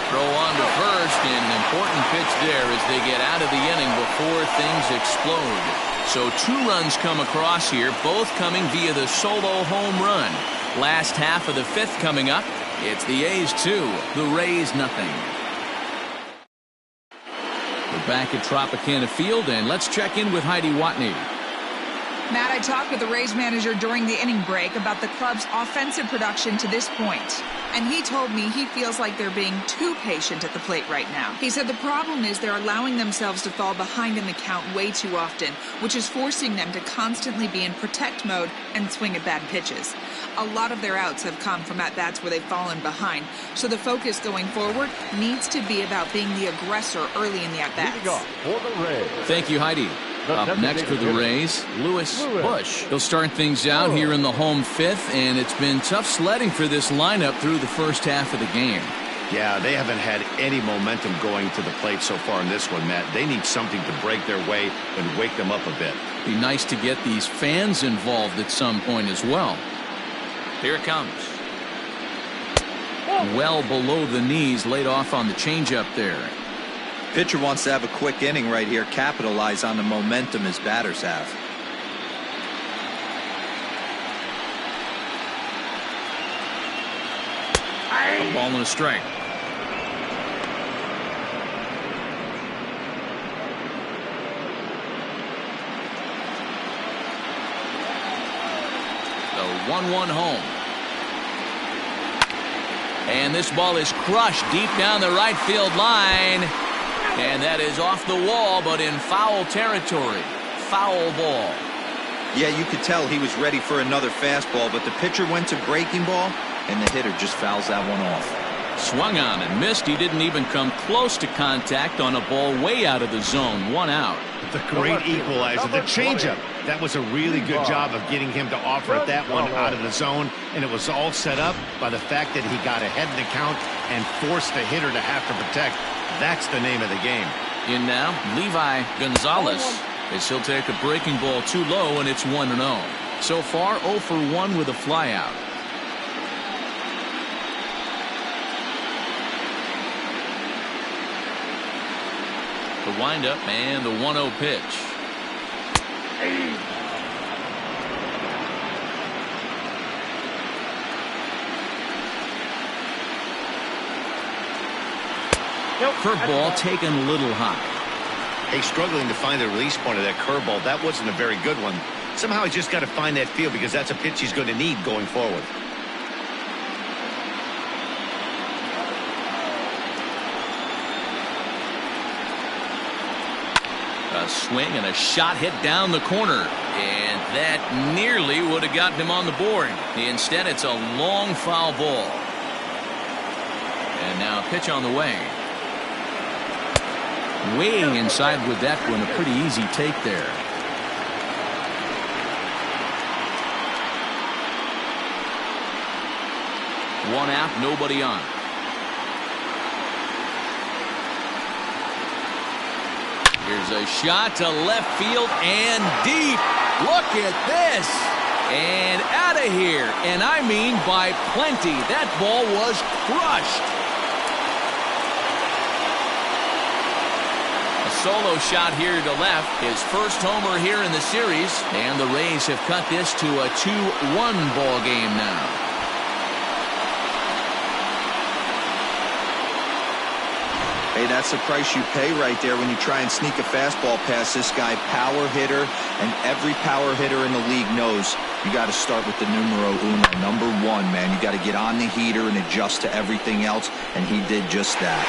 Throw on to first, and an important pitch there as they get out of the inning before things explode. So 2 runs come across here, both coming via the solo home run. Last half of the 5th coming up. It's the A's 2, the Rays nothing. We're back at Tropicana Field, and let's check in with Heidi Watney. Matt, I talked with the Rays manager during the inning break about the club's offensive production to this point. And he told me he feels like they're being too patient at the plate right now. He said the problem is they're allowing themselves to fall behind in the count way too often, which is forcing them to constantly be in protect mode and swing at bad pitches. A lot of their outs have come from at-bats where they've fallen behind. So the focus going forward needs to be about being the aggressor early in the at-bats. Thank you, Heidi. Up next for the Rays, Lewis Bush. They'll start things out here in the home 5th, and it's been tough sledding for this lineup through the first half of the game. Yeah, they haven't had any momentum going to the plate so far in this one, Matt. They need something to break their way and wake them up a bit. Be nice to get these fans involved at some point as well. Here it comes. Well below the knees, laid off on the changeup there. Pitcher wants to have a quick inning right here, capitalize on the momentum his batters have. A ball and a strike. The 1-1 home. And this ball is crushed deep down the right field line. And that is off the wall, but in foul territory. Foul ball. Yeah, you could tell he was ready for another fastball, but the pitcher went to breaking ball, and the hitter just fouls that one off. Swung on and missed. He didn't even come close to contact on a ball way out of the zone. 1 out. The great equalizer, the changeup. That was a really good job of getting him to offer it that one out of the zone, and it was all set up by the fact that he got ahead in the count and forced the hitter to have to protect. That's the name of the game. In now, Levi Gonzalez, as he'll take a breaking ball too low, and it's 1-0. So far, 0 for 1 with a flyout. The windup and the 1-0 pitch. Curveball taken a little high. Hey, struggling to find the release point of that curveball. That wasn't a very good one. Somehow he's just got to find that feel, because that's a pitch he's going to need going forward. A swing and a shot hit down the corner, and that nearly would have gotten him on the board. Instead, it's a long foul ball. And now a pitch on the way. Weighing inside with that one, a pretty easy take there. One out, nobody on. Here's a shot to left field and deep. Look at this. And out of here. And I mean by plenty. That ball was crushed. A solo shot here to left. His first homer here in the series. And the Rays have cut this to a 2-1 ball game now. Hey, that's the price you pay right there when you try and sneak a fastball past this guy. Power hitter, and every power hitter in the league knows you got to start with the numero uno, number 1, man. You got to get on the heater and adjust to everything else, and he did just that.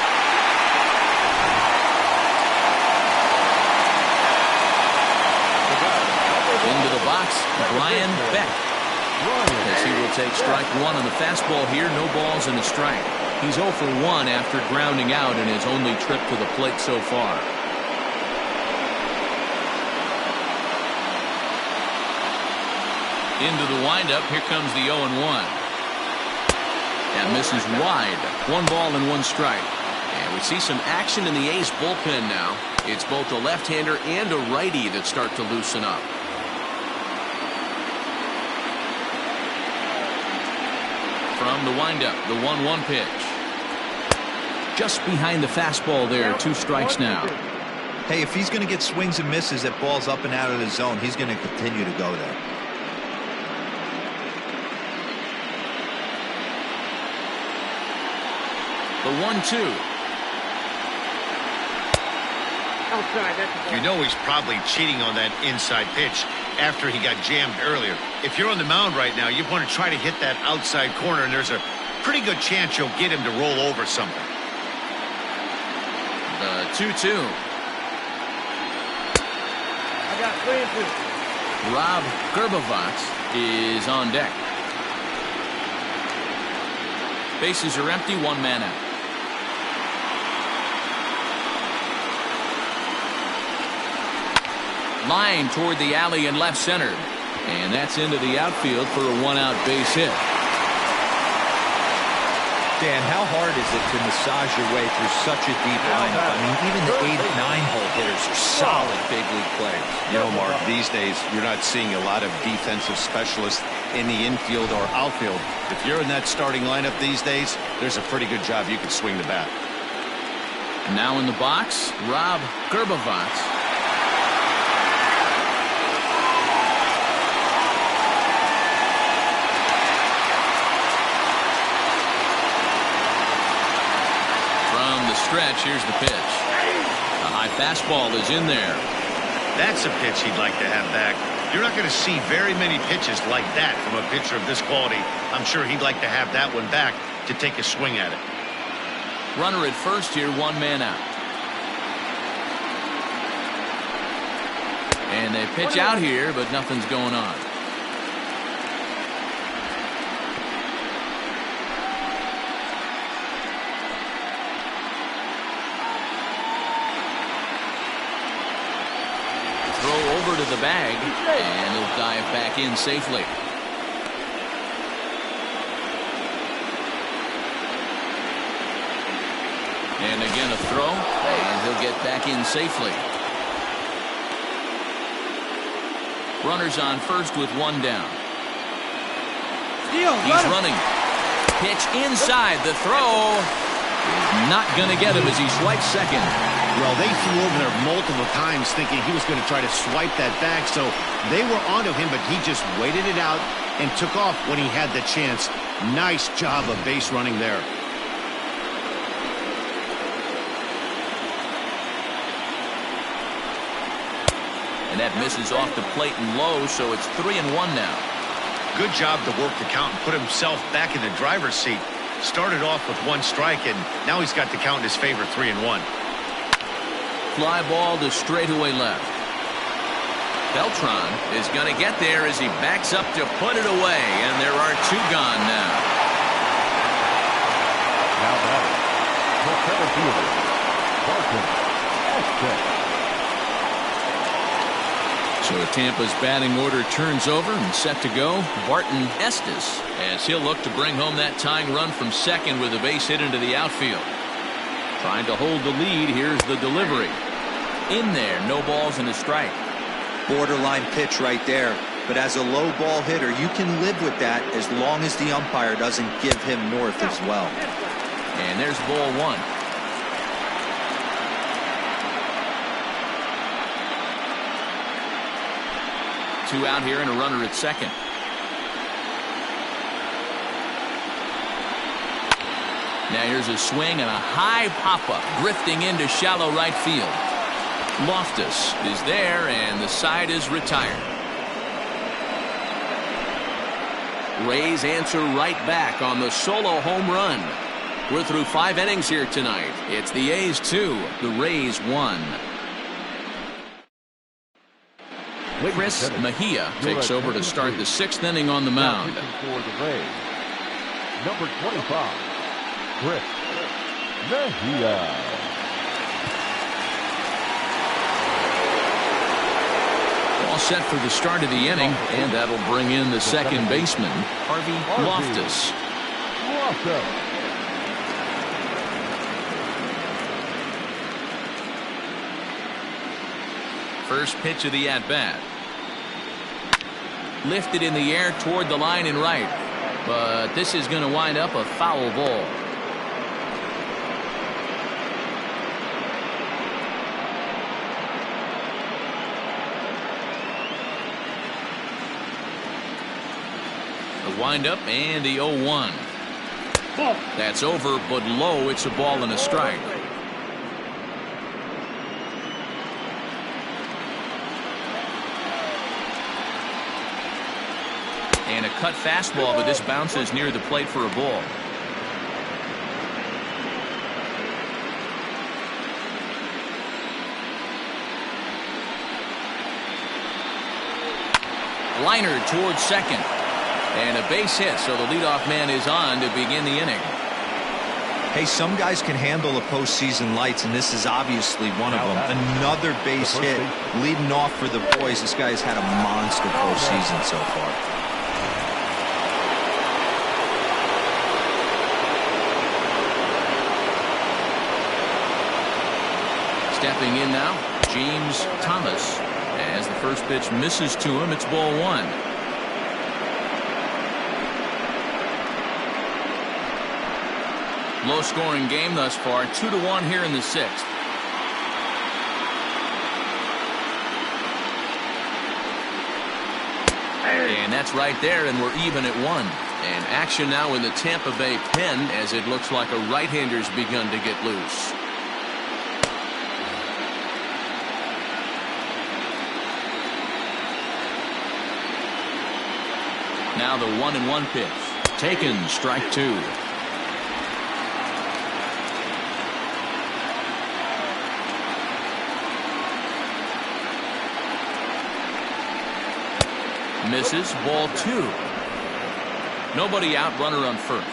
Into the box, Brian Beck. As he will take strike 1 on the fastball here. No balls and a strike. He's 0 for 1 after grounding out in his only trip to the plate so far. Into the windup. Here comes the 0-1. That misses wide. 1 ball and 1 strike. And we see some action in the A's bullpen now. It's both a left-hander and a righty that start to loosen up. From the windup, the 1-1 pitch. Just behind the fastball there. 2 strikes now. Hey, if he's going to get swings and misses at balls up and out of the zone, he's going to continue to go there. The 1-2. You know he's probably cheating on that inside pitch after he got jammed earlier. If you're on the mound right now, you want to try to hit that outside corner, and there's a pretty good chance you'll get him to roll over something. The 2-2. I got 3-2. Rob Gerbavats is on deck. Bases are empty, 1 man out. Line toward the alley in left center. And that's into the outfield for a 1-out base hit. Dan, how hard is it to massage your way through such a deep lineup? I mean, even the 8 and 9-hole hitters are solid big league players. You know, Mark, these days you're not seeing a lot of defensive specialists in the infield or outfield. If you're in that starting lineup these days, there's a pretty good job you can swing the bat. Now in the box, Rob Gerbavats. From the stretch, here's the pitch. A high fastball is in there. That's a pitch he'd like to have back. You're not going to see very many pitches like that from a pitcher of this quality. I'm sure he'd like to have that one back to take a swing at it. Runner at first here, one man out. And they pitch out here, but nothing's going on. Throw over to the bag, and he'll dive back in safely. And again a throw, and he'll get back in safely. Runners on first with one down. He's running. Pitch inside. The throw is not going to get him as he swipes second. Well, they flew over there multiple times thinking he was going to try to swipe that back, so they were onto him, but he just waited it out and took off when he had the chance. Nice job of base running there. And that misses off the plate and low, so it's 3-1 now. Good job to work the count and put himself back in the driver's seat. Started off with one strike, and now he's got the count in his favor, 3-1. Fly ball to straightaway left. Beltran is going to get there as he backs up to put it away, and there are two gone now. Now batting, the center fielder, Barton Estes. So Tampa's batting order turns over and set to go. Barton Estes, as he'll look to bring home that tying run from second with a base hit into the outfield. Trying to hold the lead. Here's the delivery. In there, no balls and a strike. Borderline pitch right there. But as a low ball hitter, you can live with that as long as the umpire doesn't give him north as well. And there's ball one. Two out here and a runner at second. Now here's a swing and a high pop-up drifting into shallow right field. Loftus is there and the side is retired. Rays answer right back on the solo home run. We're through 5 innings here tonight. It's the A's 2, the Rays 1. Chris Mejia takes over to start the 6th inning on the mound. For the Rays, number 25, Chris Mejia. All set for the start of the inning, and that'll bring in the second baseman, Harvey Loftus. First pitch of the at-bat. Lifted in the air toward the line and right. But this is going to wind up a foul ball. The windup and the 0-1. That's over, but low. It's a ball and a strike. And a cut fastball, but this bounces near the plate for a ball. Liner towards second. And a base hit, so the leadoff man is on to begin the inning. Hey, some guys can handle the postseason lights, and this is obviously one of them. Another base hit leading off for the boys. This guy's had a monster postseason so far. Stepping in now, James Thomas. As the first pitch misses to him, it's ball one. Low-scoring game thus far, 2-1 here in the 6th. And that's right there, and we're even at 1. And action now in the Tampa Bay pen as it looks like a right-hander's begun to get loose. Now the 1-1 pitch. Taken, strike 2. Misses, ball 2. Nobody out, runner on first.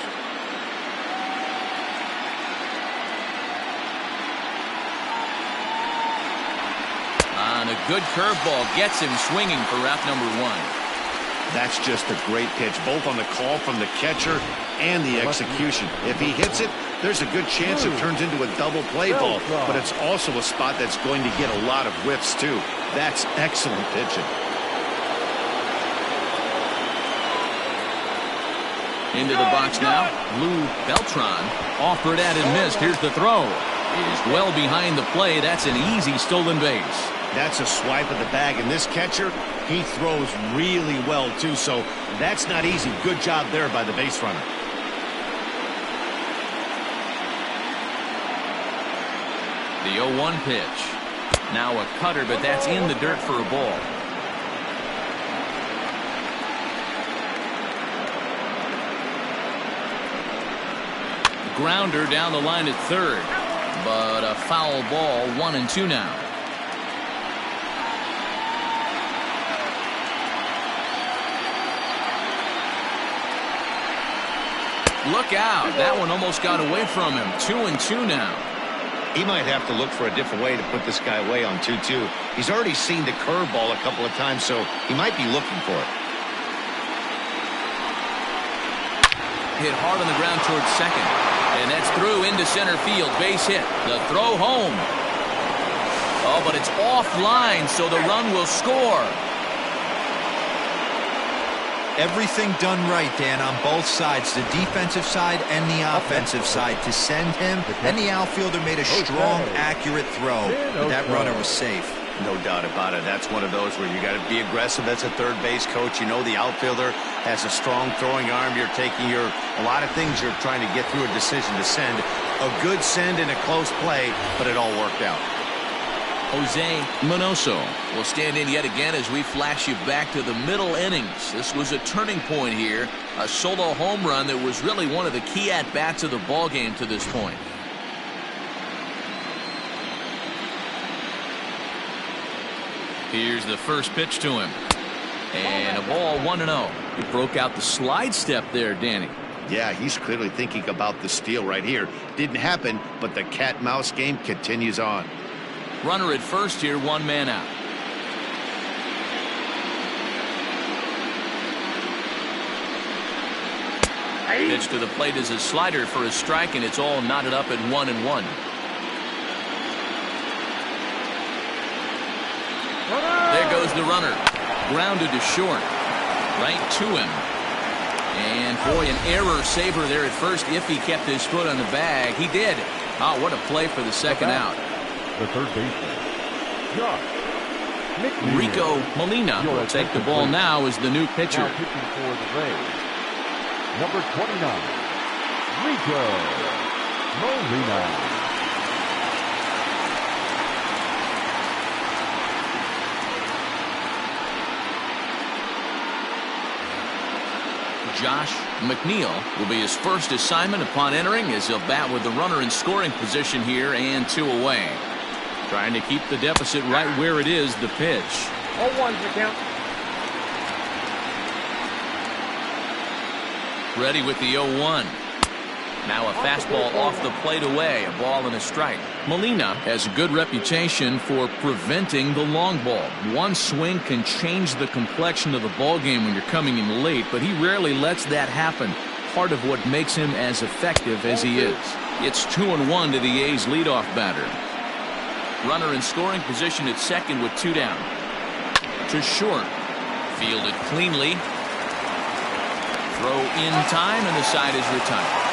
And a good curveball gets him swinging for out number 1. That's just a great pitch, both on the call from the catcher and the execution. If he hits it, there's a good chance it turns into a double play ball, but it's also a spot that's going to get a lot of whiffs too. That's excellent pitching. Into the box now, Lou Beltran. Offered at and missed. Here's the throw. Is well behind the play. That's an easy stolen base. That's a swipe of the bag, and this catcher, he throws really well too, so that's not easy. Good job there by the base runner. The 0-1 pitch. Now a cutter, but that's in the dirt for a ball. Grounder down the line at third, but a foul ball. 1-2 now. Look out, that one almost got away from him. 2-2 now. He might have to look for a different way to put this guy away on 2-2. He's already seen the curveball a couple of times, so he might be looking for it. Hit hard on the ground towards second. And that's through into center field. Base hit. The throw home. Oh, but it's offline, so the run will score. Everything done right, Dan, on both sides, the defensive side and the offensive side, to send him, and the outfielder made a strong, accurate throw. But that runner was safe. No doubt about it. That's one of those where you got to be aggressive as a third base coach. You know the outfielder has a strong throwing arm. You're taking a lot of things you're trying to get through a decision to send. A good send in a close play, but it all worked out. Jose Manoso will stand in yet again as we flash you back to the middle innings. This was a turning point here. A solo home run that was really one of the key at-bats of the ball game to this point. Here's the first pitch to him. And a ball, 1-0. He broke out the slide step there, Danny. Yeah, he's clearly thinking about the steal right here. Didn't happen, but the cat-mouse game continues on. Runner at first here, 1 man out. Pitch to the plate is a slider for a strike, and it's all knotted up at 1-1. There goes the runner. Grounded to short. Right to him. And boy, an error saver there at first if he kept his foot on the bag. He did. Oh, what a play for the second out. The third baseman, Josh Rico Molina will take the ball now as the new pitcher. Now pitching for the Rays, number 29, Rico Molina. Josh McNeil will be his first assignment upon entering as he'll bat with the runner in scoring position here and 2 away. Trying to keep the deficit right where it is, the pitch. 0-1's the count. Ready with the 0-1. Now a fastball off the plate away, a ball and a strike. Molina has a good reputation for preventing the long ball. One swing can change the complexion of the ball game when you're coming in late, but he rarely lets that happen. Part of what makes him as effective as he is. It's 2-1 to the A's leadoff batter. Runner in scoring position at second with 2 down. To short. Fielded cleanly. Throw in time, and the side is retired.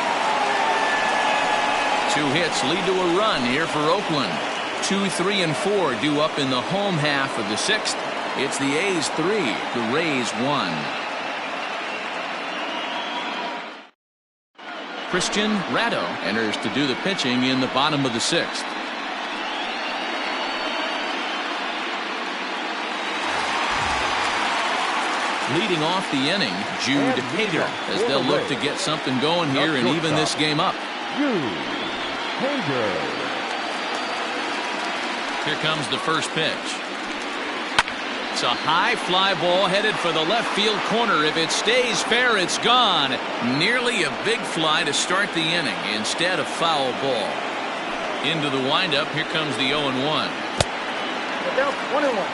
2 hits lead to a run here for Oakland. 2, 3, and 4 due up in the home half of the 6th. It's the A's 3, the Rays 1. Christian Ratto enters to do the pitching in the bottom of the 6th. Leading off the inning, Jude Hader, as they'll look to get something going here and even this game up. Here comes the first pitch. It's a high fly ball headed for the left field corner. If it stays fair, it's gone. Nearly a big fly to start the inning instead of foul ball. Into the windup, here comes the 0-1. 1-1.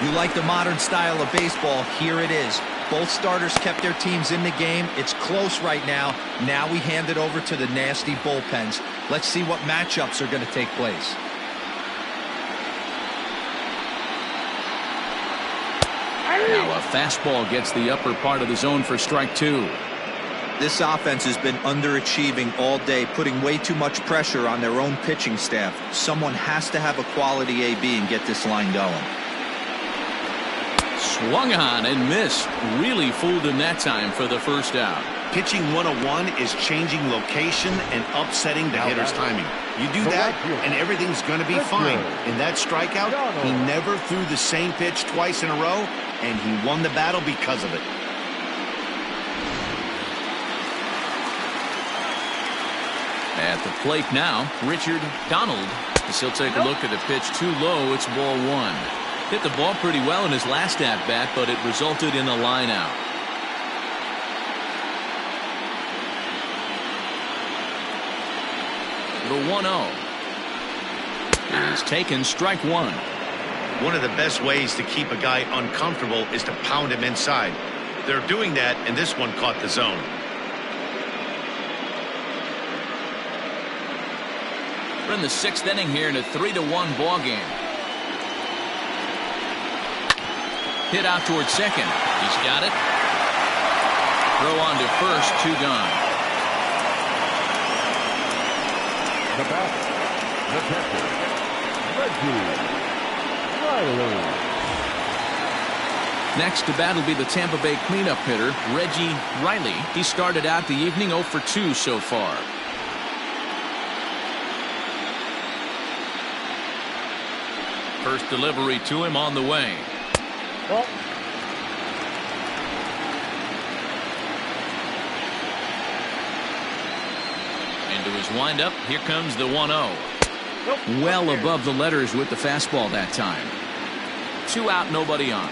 You like the modern style of baseball, here it is. Both starters kept their teams in the game. It's close right now. Now we hand it over to the nasty bullpens. Let's see what matchups are going to take place. Now a fastball gets the upper part of the zone for strike 2. This offense has been underachieving all day, putting way too much pressure on their own pitching staff. Someone has to have a quality AB and get this line going. Swung on and missed. Really fooled him that time for the first out. Pitching 101 is changing location and upsetting the hitter's timing. You do that, and everything's going to be fine. In that strikeout, he never threw the same pitch twice in a row, and he won the battle because of it. At the plate now, Richard Donald. As he'll take a look at the pitch too low. It's ball 1. Hit the ball pretty well in his last at-bat, but it resulted in a line out. The 1-0 is taken, strike 1. One of the best ways to keep a guy uncomfortable is to pound him inside. They're doing that, and this one caught the zone. We're in the 6th inning here in a 3-1 ball game. Hit out towards second. He's got it. Throw on to first, 2 gone. The batter, the catcher, Reggie Riley. Next to bat will be the Tampa Bay cleanup hitter, Reggie Riley. He started out the evening 0 for 2 so far. First delivery to him on the way. Well, Into his windup, here comes the 1-0. Well above the letters with the fastball that time. 2 out, nobody on.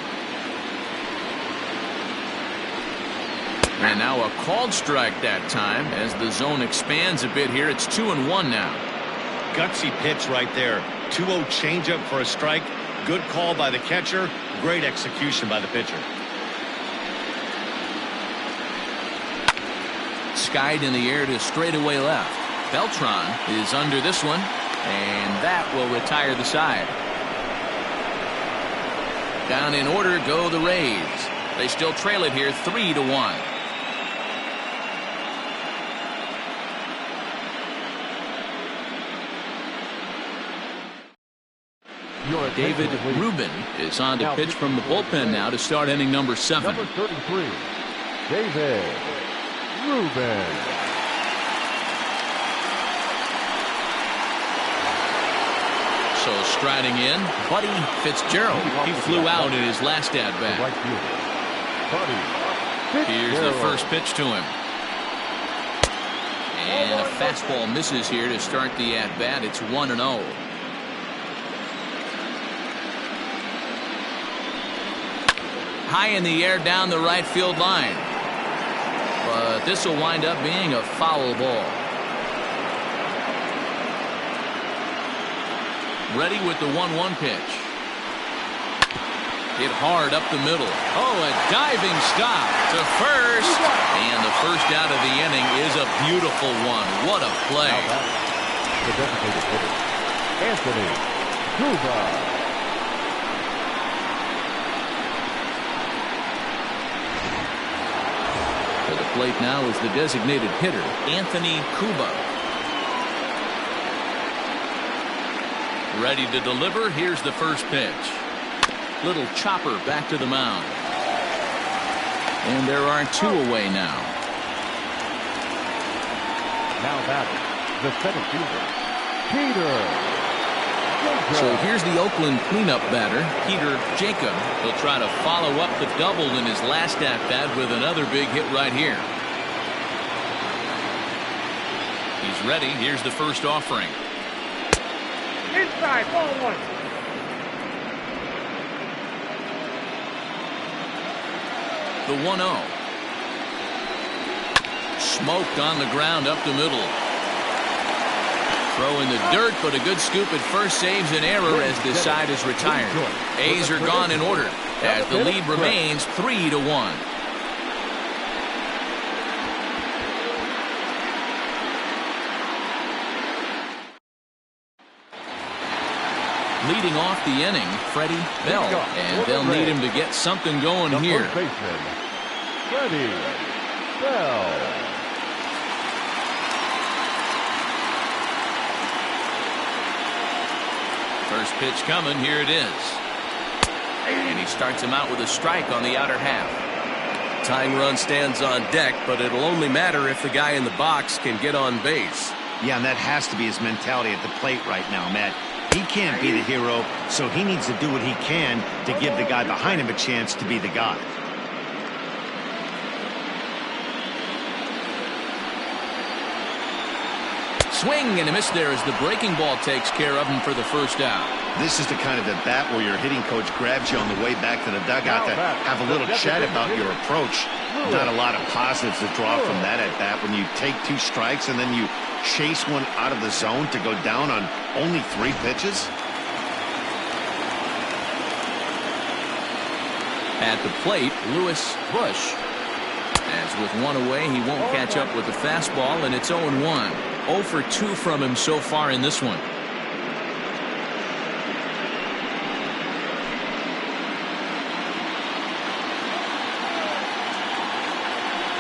And now a called strike that time as the zone expands a bit here. It's 2-1 now. Gutsy pitch right there. 2-0 changeup for a strike. Good call by the catcher. Great execution by the pitcher. Skied in the air to straightaway left. Beltran is under this one, and that will retire the side. Down in order go the Rays. They still trail it here 3-1. David Rubin is on to pitch from the bullpen now to start inning number 7. Number 33, David Rubin. So striding in, Buddy Fitzgerald. He flew out in his last at-bat. Here's the first pitch to him. And a fastball misses here to start the at-bat. It's 1-0. High in the air down the right field line. But this will wind up being a foul ball. Ready with the 1-1 pitch. Hit hard up the middle. Oh, a diving stop to first. And the first out of the inning is a beautiful one. What a play. The designated hitter, Anthony Cuba. To the plate now is the designated hitter, Anthony Cuba. Ready to deliver. Here's the first pitch. Little chopper back to the mound. And there are 2 away now. Now batting, the center fielder, Peter. So here's the Oakland cleanup batter, Peter Jacob. He'll try to follow up the double in his last at-bat with another big hit right here. He's ready. Here's the first offering. Inside, ball 1. The 1-0. Smoked on the ground up the middle. Throw in the dirt, but a good scoop at first saves an error as this side is retired. A's are gone in order as the lead remains 3-1. Leading off the inning, Freddie Bell, and they'll need him to get something going here. Freddie Bell. First pitch coming. Here it is. And he starts him out with a strike on the outer half. Tying run stands on deck, but it'll only matter if the guy in the box can get on base. Yeah, and that has to be his mentality at the plate right now, Matt. He can't be the hero, so he needs to do what he can to give the guy behind him a chance to be the guy. Swing and a miss there as the breaking ball takes care of him for the first out. This is the kind of at bat where your hitting coach grabs you on the way back to the dugout to have a little chat about your approach. Not a lot of positives to draw from that at bat when you take 2 strikes and then you chase one out of the zone to go down on only 3 pitches. At the plate, Lewis Bush. As with 1 away, he won't catch up with the fastball, and it's 0-1. 0 for 2 from him so far in this one.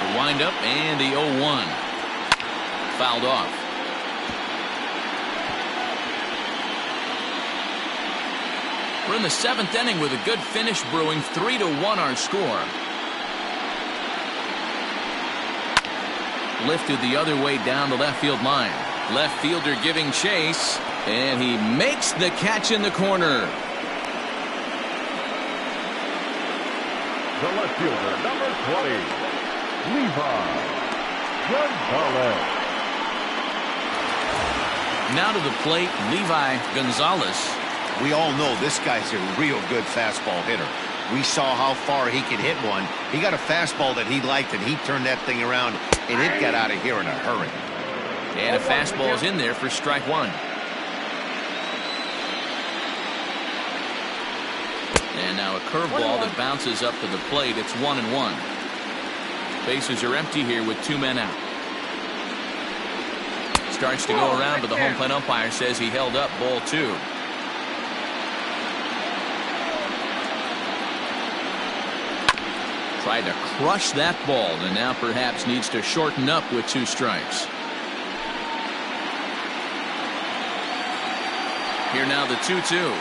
The windup and the 0-1. Fouled off. We're in the 7th inning with a good finish brewing. 3-1 our score. Lifted the other way down the left field line. Left fielder giving chase, and he makes the catch in the corner. The left fielder, number 20, Levi Gonzalez. Now to the plate, Levi Gonzalez. We all know this guy's a real good fastball hitter. We saw how far he could hit one. He got a fastball that he liked, and he turned that thing around, and it got out of here in a hurry. And a fastball's in there for strike 1. And now a curveball that bounces up to the plate. It's 1-1. Bases are empty here with 2 men out. Starts to go around, but the home plate umpire says he held up ball 2. Tried to crush that ball, and now perhaps needs to shorten up with 2 strikes. Here now the 2-2.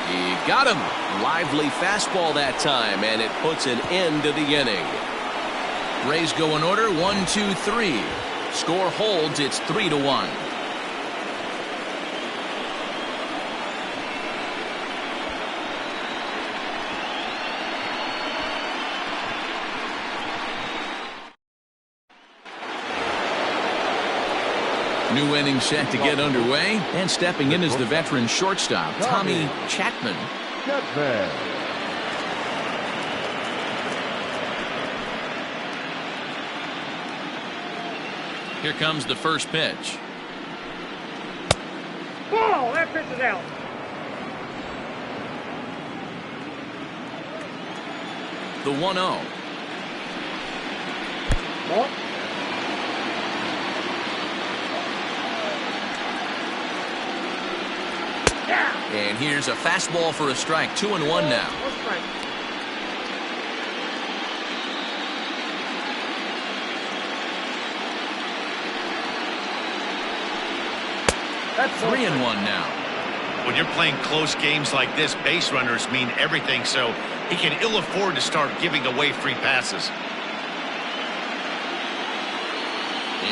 He got him. Lively fastball that time, and it puts an end to the inning. Rays go in order, 1, 2, 3. Score holds, it's 3-1. New inning set to get underway, and stepping in is the veteran shortstop, Tommy Chapman. Here comes the first pitch. Ball! That pitch is out. The 1-0. Ball. And here's a fastball for a strike. 2-1 now. That's 3-1 now. When you're playing close games like this, base runners mean everything, so he can ill afford to start giving away free passes.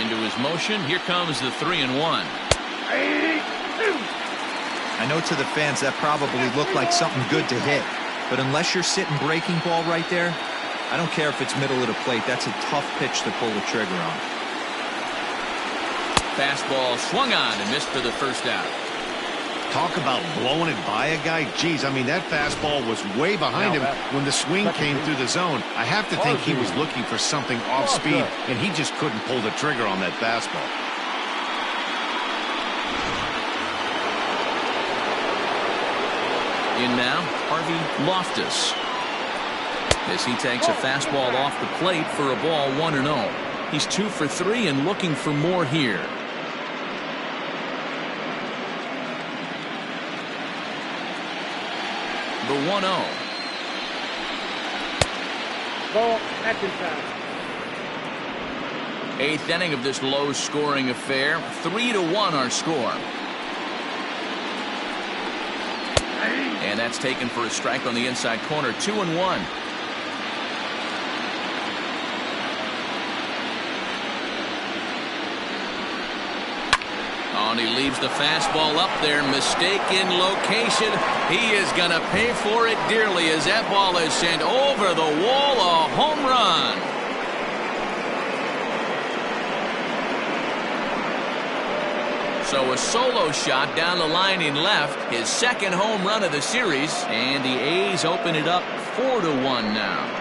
Into his motion. Here comes the 3-1. I know to the fans that probably looked like something good to hit, but unless you're sitting breaking ball right there, I don't care if it's middle of the plate. That's a tough pitch to pull the trigger on. Fastball swung on and missed for the first out. Talk about blowing it by a guy. Geez, I mean, that fastball was way behind him when the swing came through the zone. I have to think he was looking for something off speed, and he just couldn't pull the trigger on that fastball. In now, Harvey Loftus. As he takes a fastball off the plate for a ball, 1-0. He's 2 for 3 and looking for more here. The 1-0. Ball, that's inside. 8th inning of this low-scoring affair. 3-1 our score. And that's taken for a strike on the inside corner. 2-1. And he leaves the fastball up there. Mistaken location. He is going to pay for it dearly as that ball is sent over the wall. A home run. So a solo shot down the line in left. His second home run of the series. And the A's open it up 4-1 now.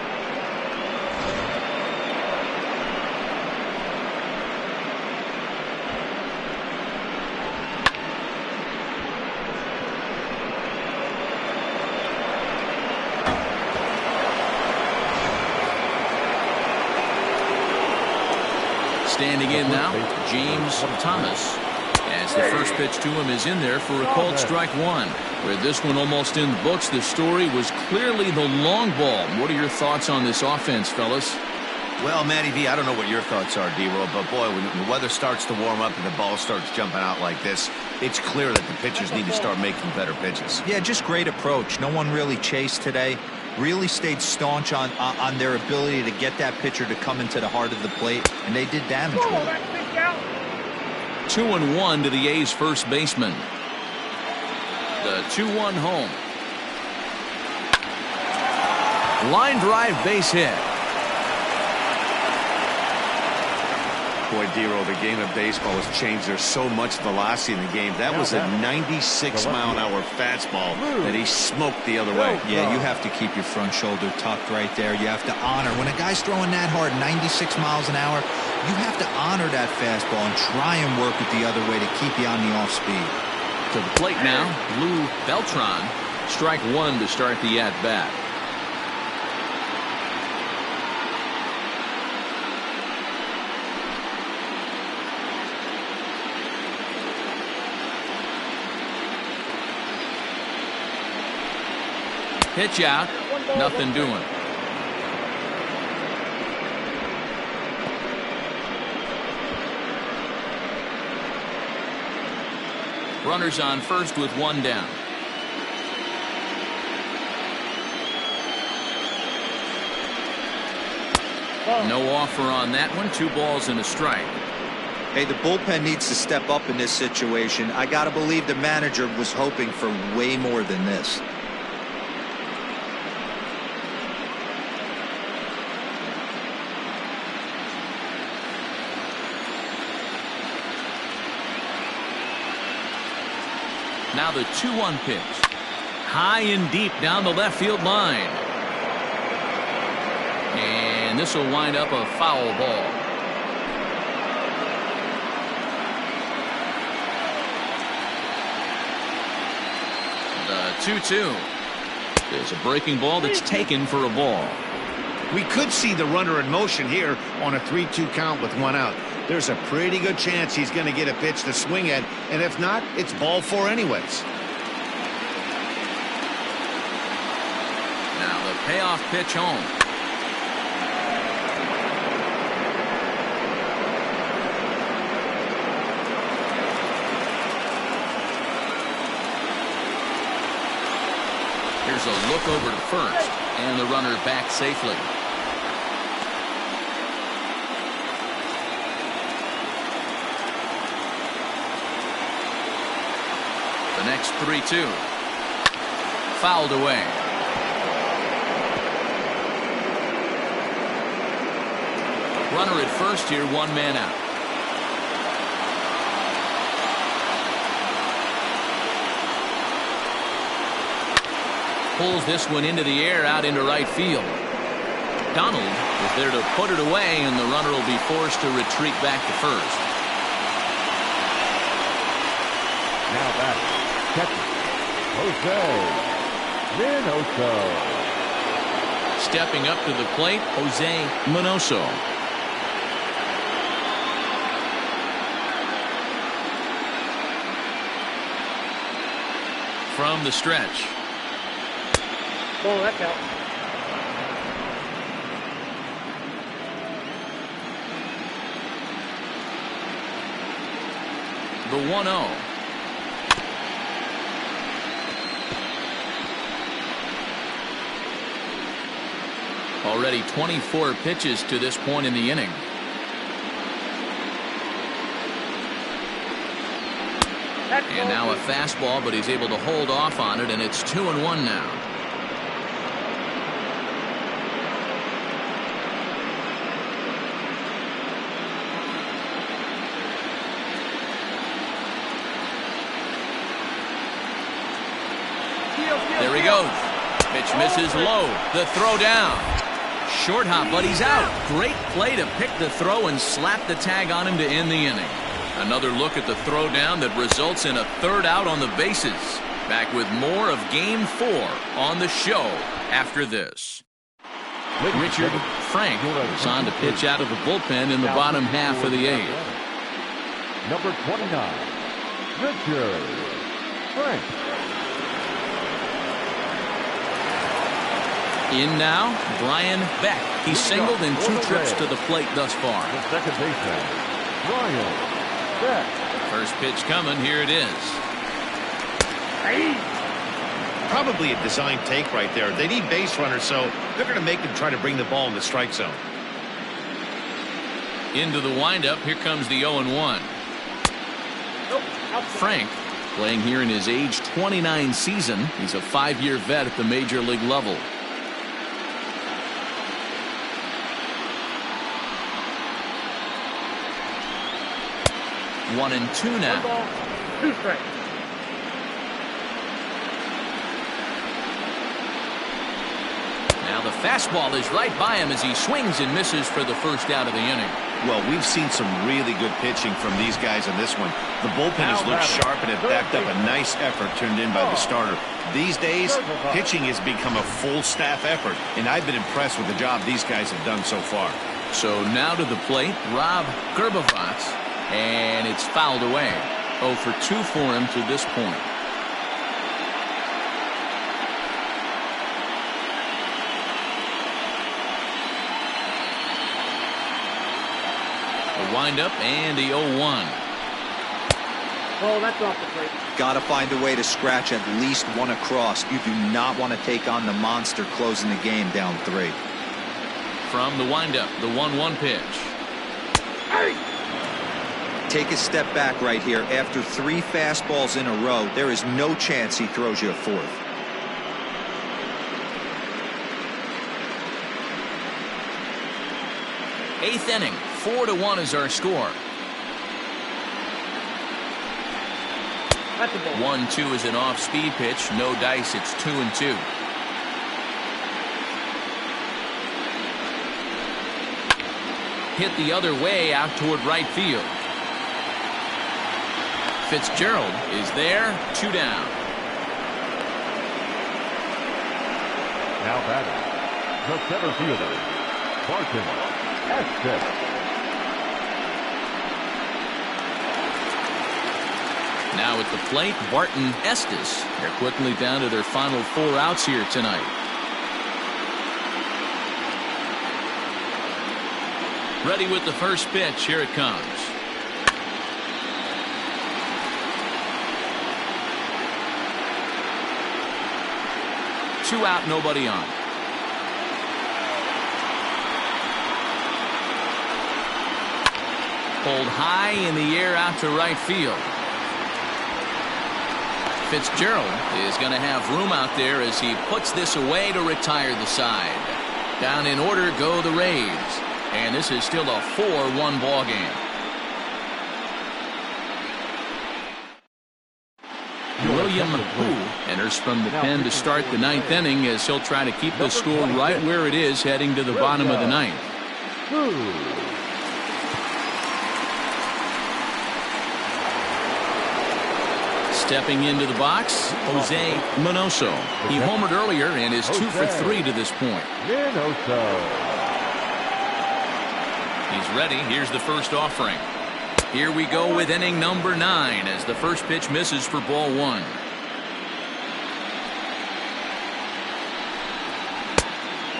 Standing in now, James Thomas. As the first pitch to him is in there for a called strike 1. With this one almost in the books, the story was clearly the long ball. What are your thoughts on this offense, fellas? Well, Matty V, I don't know what your thoughts are, D-Roll, but boy, when the weather starts to warm up and the ball starts jumping out like this, it's clear that the pitchers need to start making better pitches. Yeah, just great approach. No one really chased today. Really stayed staunch on their ability to get that pitcher to come into the heart of the plate, and they did damage with it. 2-1 to the A's first baseman. The 2-1 home. Line drive, base hit. Boy, D-Roll, the game of baseball has changed. There's so much velocity in the game. That was a 96-mile-an-hour fastball that he smoked the other way. Yeah, you have to keep your front shoulder tucked right there. You have to honor. When a guy's throwing that hard, 96 miles an hour, you have to honor that fastball and try and work it the other way to keep you on the off speed. To the plate now, Lou Beltran. Strike 1 to start the at-bat. Pitch out, nothing doing. Runners on first with 1 down. No offer on that one. 2 balls and a strike. Hey, the bullpen needs to step up in this situation. I got to believe the manager was hoping for way more than this. Now the 2-1 pitch. High and deep down the left field line. And this will wind up a foul ball. The 2-2. There's a breaking ball that's taken for a ball. We could see the runner in motion here on a 3-2 count with 1 out. There's a pretty good chance he's going to get a pitch to swing at, and if not, it's ball 4 anyways. Payoff pitch home. Here's a look over to first, and the runner back safely. The next 3-2. Fouled away. Runner at first here, one man out. Pulls this one into the air out into right field. Donald is there to put it away, and the runner will be forced to retreat back to first. Now back. Catcher, Jose Minoso. Stepping up to the plate, Jose Minoso. From the stretch. Oh, that's out. The 1-0. Already 24 pitches to this point in the inning. And now a fastball, but he's able to hold off on it, and it's 2-1 now. There he goes. Pitch misses low. The throw down. Short hop, but he's out. Great play to pick the throw and slap the tag on him to end the inning. Another look at the throw down that results in a third out on the bases. Back with more of Game 4 on the show after this. Richard Frank is on to pitch out of the bullpen in the bottom half of the 8th. Number 29, Richard Frank. In now, Brian Beck. He's singled in 2 trips to the plate thus far. The second baseman, Brian Beck. First pitch coming. Here it is. Probably a design take right there. They need base runners, so they're going to make them try to bring the ball in the strike zone. Into the windup. Here comes the 0-1. Frank playing here in his age 29 season. He's a 5-year vet at the major league level. One and two now. 2 strikes. Now the fastball is right by him as he swings and misses for the first out of the inning. Well, we've seen some really good pitching from these guys in this one. The bullpen has looked sharp and it backed up a nice effort turned in by the starter. These days, pitching has become a full staff effort, and I've been impressed with the job these guys have done so far. So now to the plate, Rob Gerbavats, and it's fouled away. 0 for 2 for him to this point. A windup and the 0-1. Oh, that's off the plate. Got to find a way to scratch at least one across. You do not want to take on the monster closing the game down 3. From the windup, the 1-1 pitch. Take a step back right here. After 3 fastballs in a row, there is no chance he throws you a 4th. Eighth inning, 4-1 is our score. That's a ball. 1-2 is an off-speed pitch. No dice. It's 2-2. Hit the other way out toward right field. Fitzgerald is there. 2 down. Now batting, the center fielder, Barton Estes. Now at the plate, Barton Estes. They're quickly down to their final 4 outs here tonight. Ready with the first pitch. Here it comes. Two out, nobody on. Pulled high in the air out to right field. Fitzgerald is going to have room out there as he puts this away to retire the side. Down in order go the Rays. And this is still a 4-1 ball game. William Who enters from the pen to start the ninth inning as he'll try to keep the score right where it is heading to the bottom of the ninth. Stepping into the box, Jose Minoso. He homered earlier and is 2 for 3 to this point. He's ready. Here's the first offering. Here we go with inning number 9 as the first pitch misses for ball 1.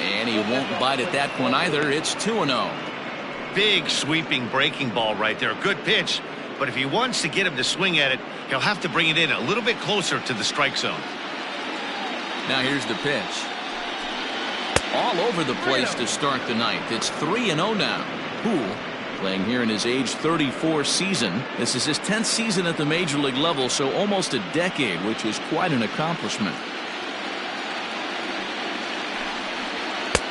And he won't bite at that one either. It's 2-0. Big sweeping breaking ball right there. Good pitch. But if he wants to get him to swing at it, he'll have to bring it in a little bit closer to the strike zone. Now here's the pitch. All over the place to start the ninth. It's 3-0 now. Poole playing here in his age 34 season. This is his 10th season at the major league level, so almost a decade, which is quite an accomplishment.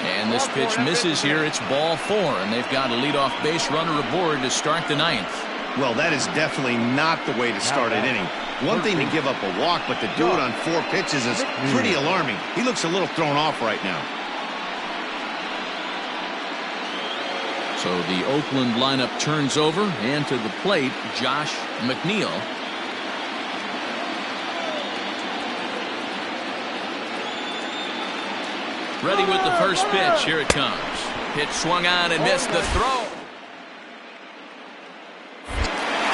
And this pitch misses here. It's ball 4, and they've got a leadoff base runner aboard to start the ninth. Well, that is definitely not the way to start an inning. One thing to give up a walk, but to do it on 4 pitches is pretty alarming. He looks a little thrown off right now. So the Oakland lineup turns over, and to the plate, Josh McNeil. Ready with the first pitch. Here it comes. Pitch swung on and missed. The throw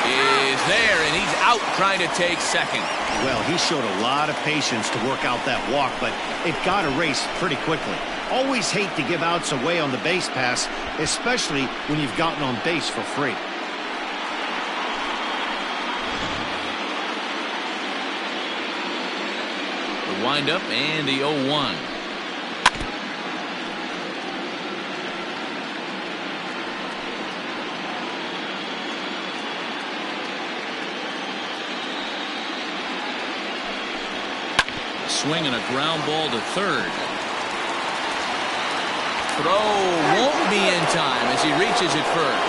is there, and he's out trying to take second. Well, he showed a lot of patience to work out that walk, but it got erased pretty quickly. Always hate to give outs away on the base pass, especially when you've gotten on base for free. The windup and the 0-1. Swing and a ground ball to third. Throw won't be in time as he reaches it first.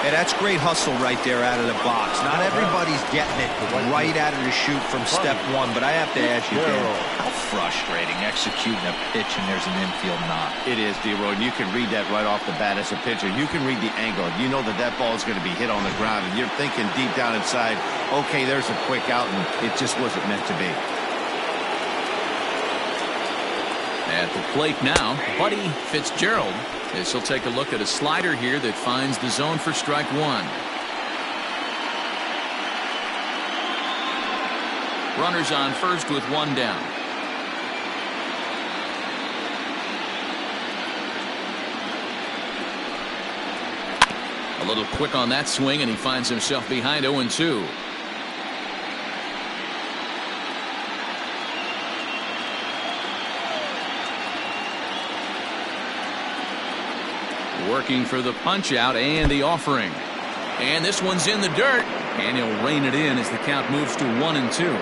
Hey, that's great hustle right there out of the box. Not everybody's getting it right out of the chute from step 1, but I have to ask you, Dan, how frustrating executing a pitch and there's an infield knock. It is, D-Roy. You can read that right off the bat as a pitcher. You can read the angle. You know that that ball is going to be hit on the ground, and you're thinking deep down inside, okay, there's a quick out, and it just wasn't meant to be. At the plate now, Buddy Fitzgerald, as he'll take a look at a slider here that finds the zone for strike 1. Runners on first with 1 down. A little quick on that swing, and he finds himself behind 0-2. Working for the punch out and the offering. And this one's in the dirt. And he'll rein it in as the count moves to 1-2.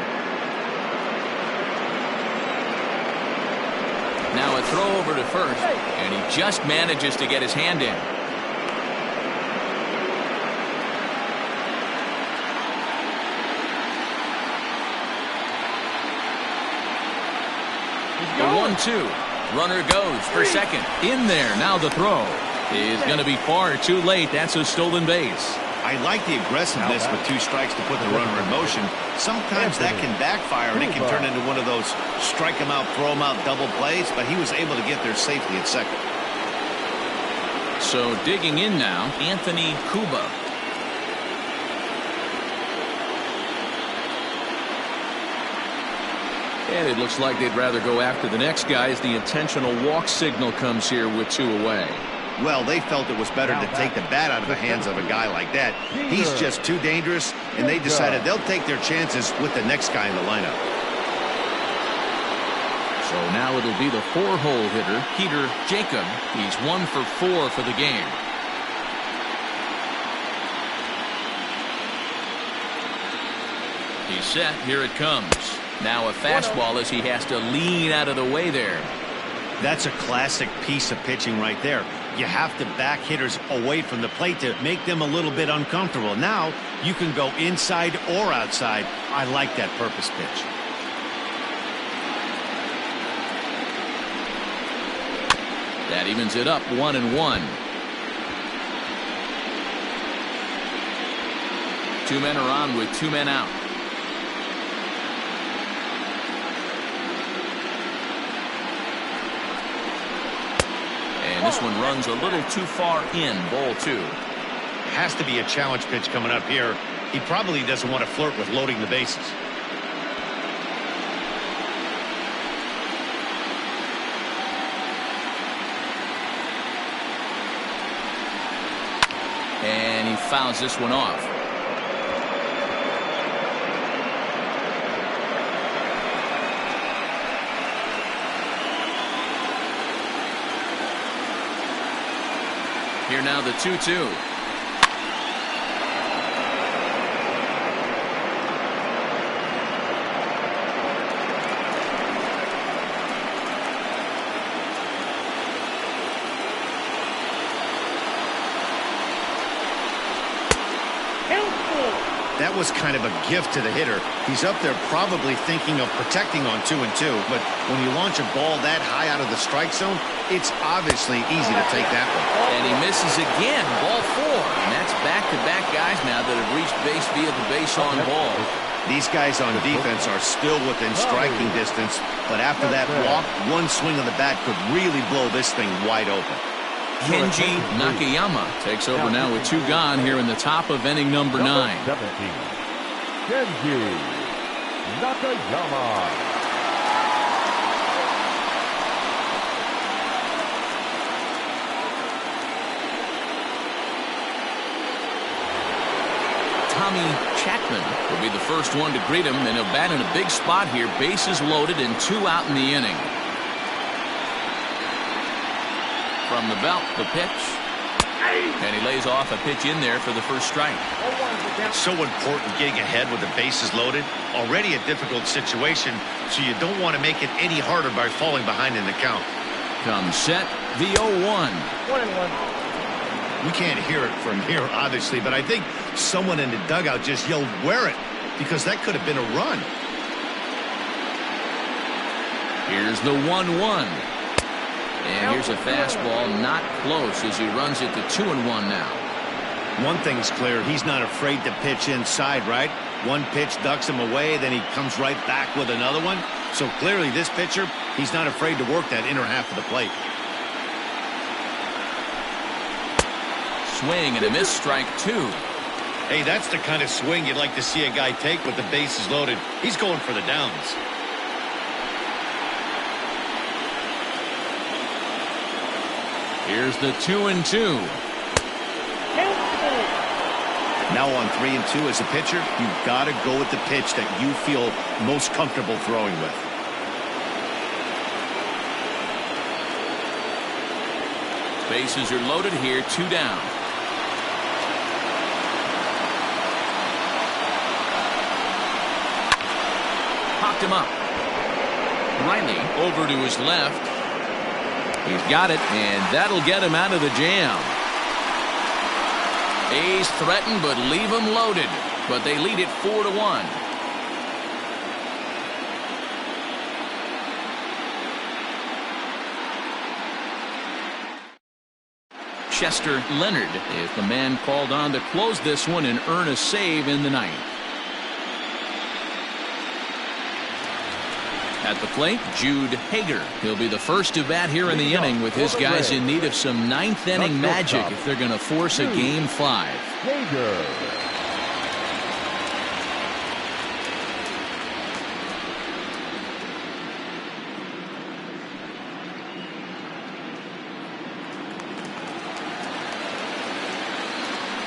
Now a throw over to first. And he just manages to get his hand in. The 1-2. Runner goes for second. In there. Now the throw is going to be far too late. That's a stolen base. I like the aggressiveness with 2 strikes to put the runner in motion. Sometimes that can backfire, and it can turn into one of those strike him out, throw him out double plays, but he was able to get there safely at second. So digging in now, Anthony Cuba. And it looks like they'd rather go after the next guy as the intentional walk signal comes here with 2 away. Well, they felt it was better to take the bat out of the hands of a guy like that. He's just too dangerous, and they decided they'll take their chances with the next guy in the lineup. So now it'll be the 4-hole hitter, Peter Jacob. He's 1 for 4 for the game. He's set. Here it comes. Now a fastball as he has to lean out of the way there. That's a classic piece of pitching right there. You have to back hitters away from the plate to make them a little bit uncomfortable. Now you can go inside or outside. I like that purpose pitch. That evens it up 1-1. 2 men are on with 2 men out. And this one runs a little too far in. Ball 2. Has to be a challenge pitch coming up here. He probably doesn't want to flirt with loading the bases. And he fouls this one off. Here now the 2-2. That was kind of a gift to the hitter. He's up there probably thinking of protecting on 2-2, but when you launch a ball that high out of the strike zone, it's obviously easy to take that one. And he misses again. Ball 4. And that's back-to-back guys now that have reached base via the base on ball. These guys on defense are still within striking distance, but after that walk, one swing of the bat could really blow this thing wide open. Kenji Nakayama takes over now with 2 gone here in the top of inning number 9. 17. Kenji Nakayama. Tommy Chapman will be the first one to greet him, and he'll bat in a big spot here. Bases loaded and 2 out in the inning. From the belt, the pitch. And he lays off a pitch in there for the first strike. It's so important getting ahead with the bases loaded. Already a difficult situation, so you don't want to make it any harder by falling behind in the count. Comes set, the 0-1. 1-1. We can't hear it from here, obviously, but I think someone in the dugout just yelled, "Wear it," because that could have been a run. Here's the 1-1. And here's a fastball not close as he runs it to 2-1 now. One thing's clear, he's not afraid to pitch inside, right? One pitch ducks him away, then he comes right back with another one. So clearly this pitcher, he's not afraid to work that inner half of the plate. Swing and a miss, strike 2. Hey, that's the kind of swing you'd like to see a guy take with the bases loaded. He's going for the downs. Here's the 2-2. Now on 3-2 as a pitcher, you've got to go with the pitch that you feel most comfortable throwing with. Bases are loaded here, 2 down. Popped him up. Riley over to his left. He's got it, and that'll get him out of the jam. A's threaten, but leave him loaded. But they lead it 4-1. Chester Leonard is the man called on to close this one and earn a save in the ninth. At the plate, Jude Hager. He'll be the first to bat here in the inning with his guys in need of some ninth inning magic if they're going to force a game 5. Hager.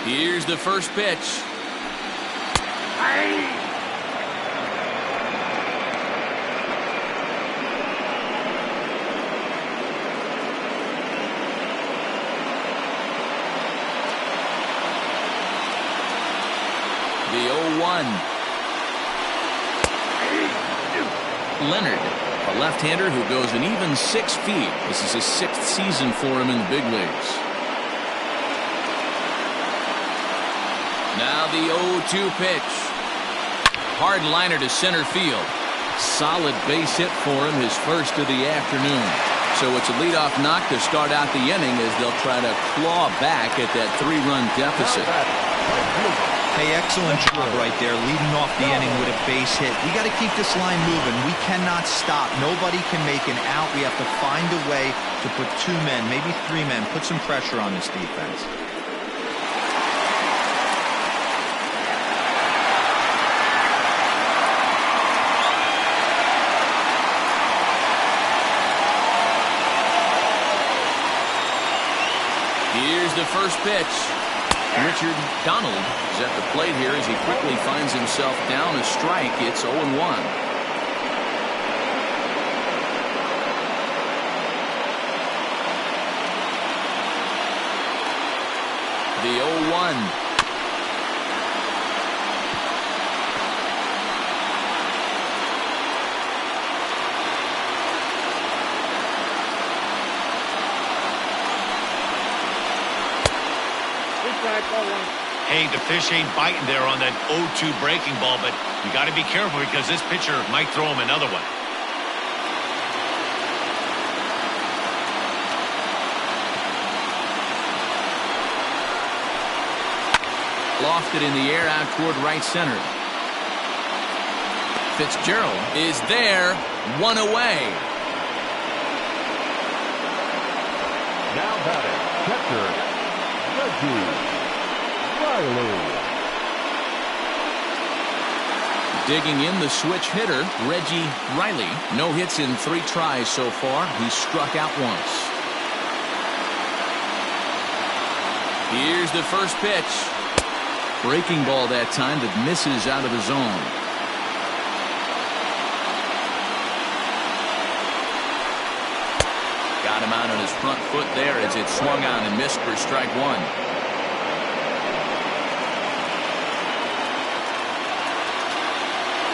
Here's the first pitch. The 0-1. Leonard, a left-hander who goes an even 6 feet. This is his 6th season for him in the big leagues. Now the 0-2 pitch. Hard liner to center field. Solid base hit for him, his first of the afternoon. So it's a leadoff knock to start out the inning as they'll try to claw back at that 3-run deficit. Hey, excellent job right there, leading off the inning with a base hit. We got to keep this line moving. We cannot stop. Nobody can make an out. We have to find a way to put 2 men, maybe 3 men, put some pressure on this defense. Here's the first pitch. Richard Donald is at the plate here as he quickly finds himself down a strike. It's 0-1. The 0-1. Hey, the fish ain't biting there on that 0-2 breaking ball, but you got to be careful because this pitcher might throw him another one. Lofted in the air out toward right center. Fitzgerald is there, 1 away. Now batting, catcher, Reggie Riley. Digging in the switch hitter, Reggie Riley. No hits in 3 tries so far. He struck out once. Here's the first pitch. Breaking ball that time that misses out of the zone. Got him out on his front foot there as it swung on and missed for strike 1.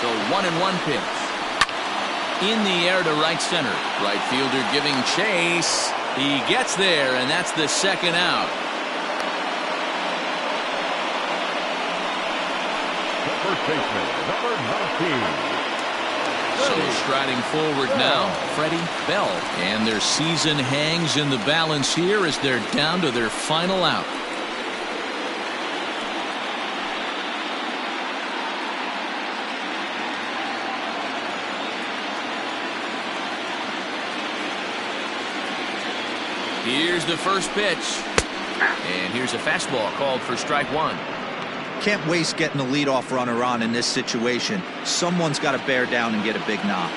The 1-1 pitch. In the air to right center. Right fielder giving chase. He gets there, and that's the second out. The first baseman, number 19. So striding forward now, Freddie Bell. And their season hangs in the balance here as they're down to their final out. Here's the first pitch. And here's a fastball called for strike 1. Can't waste getting the leadoff runner on in this situation. Someone's got to bear down and get a big knock.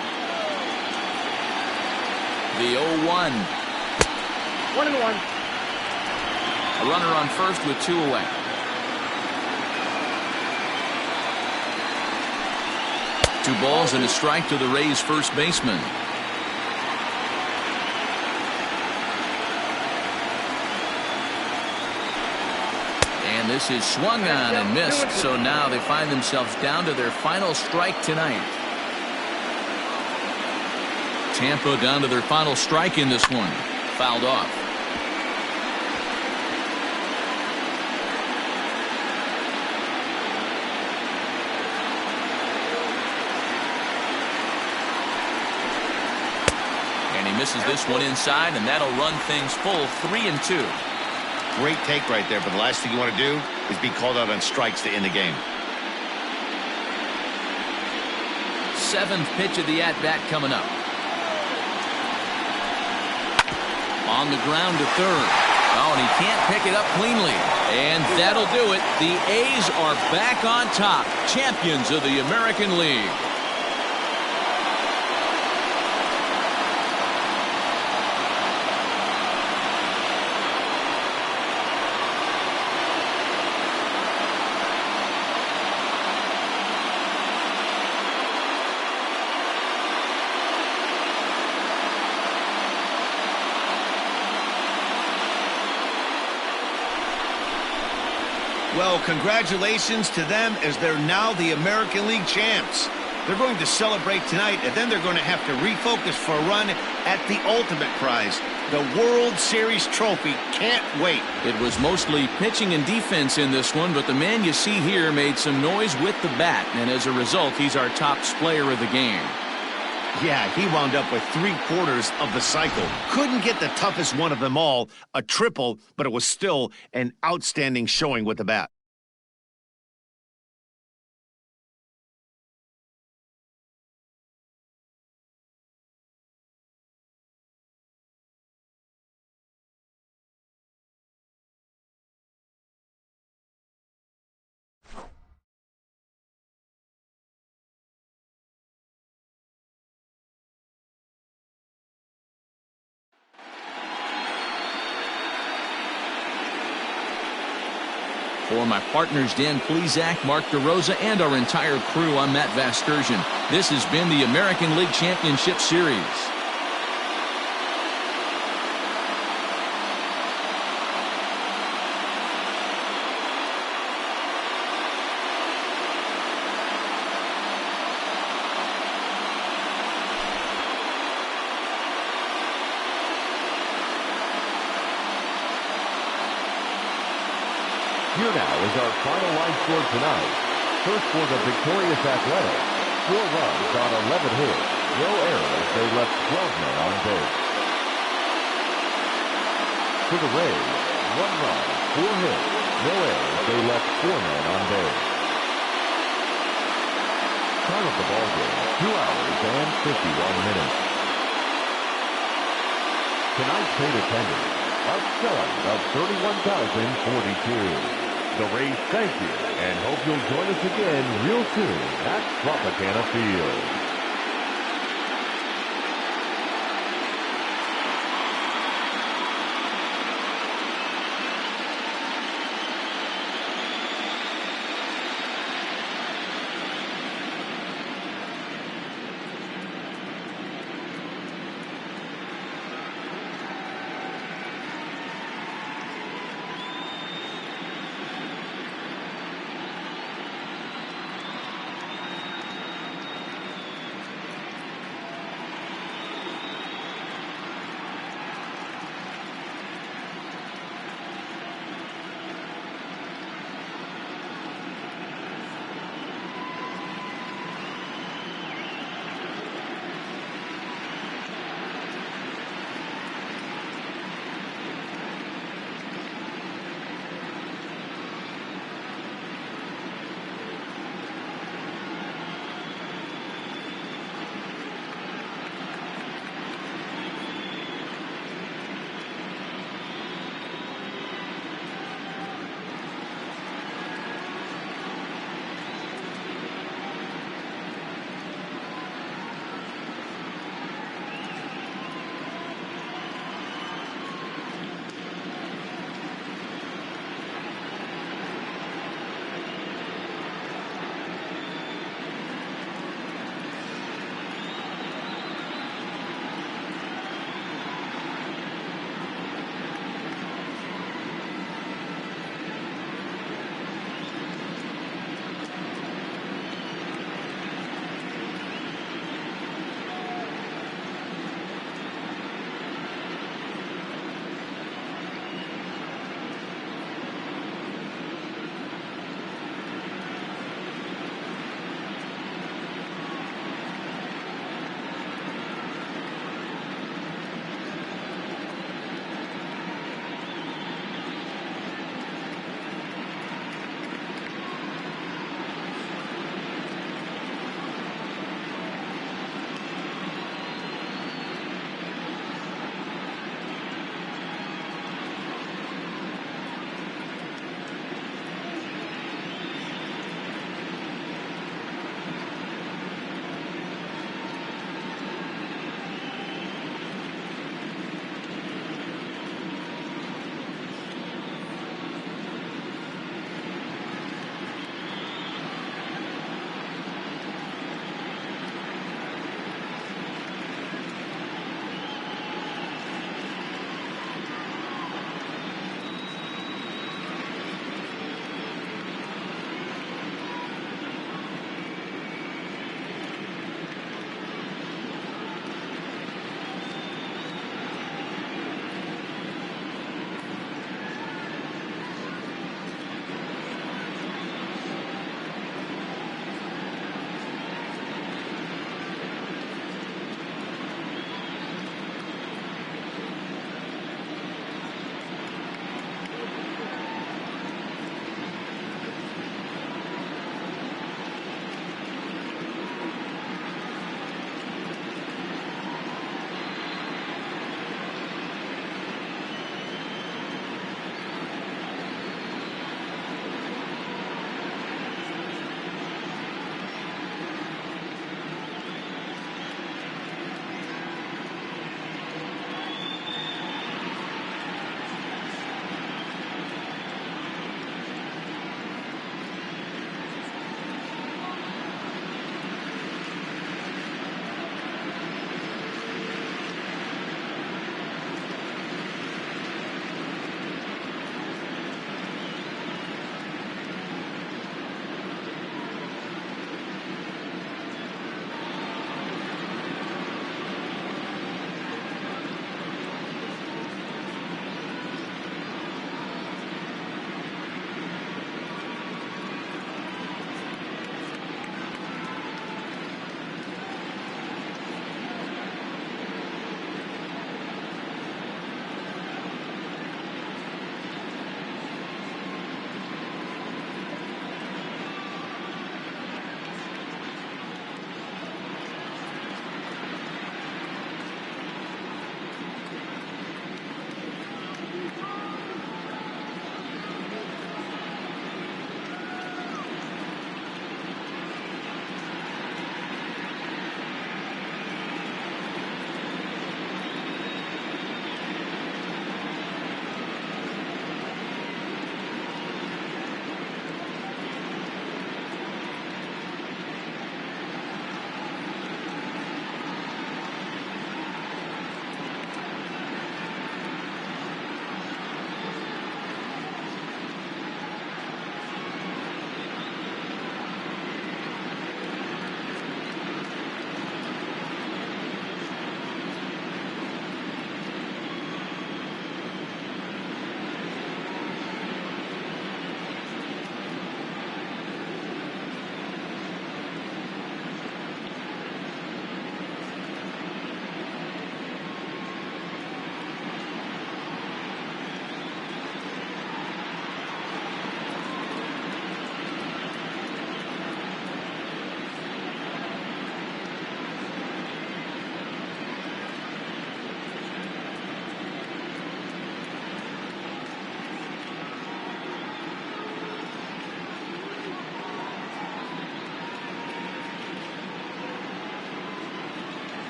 The 0-1. 1-1. A runner on first with 2 away. Two balls and a strike to the Rays' first baseman. And this is swung on and missed, so now they find themselves down to their final strike tonight. Tampa down to their final strike in this one. Fouled off. And he misses this one inside, and that'll run things full 3-2. Great take right there, but the last thing you want to do is be called out on strikes to end the game. 7th pitch of the at-bat coming up. On the ground to third. Oh, and he can't pick it up cleanly. And that'll do it. The A's are back on top. Champions of the American League. Well, congratulations to them as they're now the American League champs. They're going to celebrate tonight, and then they're going to have to refocus for a run at the ultimate prize, the World Series trophy. Can't wait. It was mostly pitching and defense in this one, but the man you see here made some noise with the bat, and as a result, he's our top player of the game. Yeah, he wound up with 3/4 of the cycle. Couldn't get the toughest one of them all, a triple, but it was still an outstanding showing with the bat. For my partners Dan Plesac, Mark DeRosa, and our entire crew, I'm Matt Vasgersian. This has been the American League Championship Series. Here now is our final line score tonight. First for the victorious Athletics, 4 runs on 11 hits, no errors. They left 12 men on base. For the Rays, 1 run, 4 hits, no errors. They left 4 men on base. Time of the ball game, 2 hours and 51 minutes. Tonight's paid attendance, a stellar of 31,042. The Rays thank you and hope you'll join us again real soon at Tropicana Field.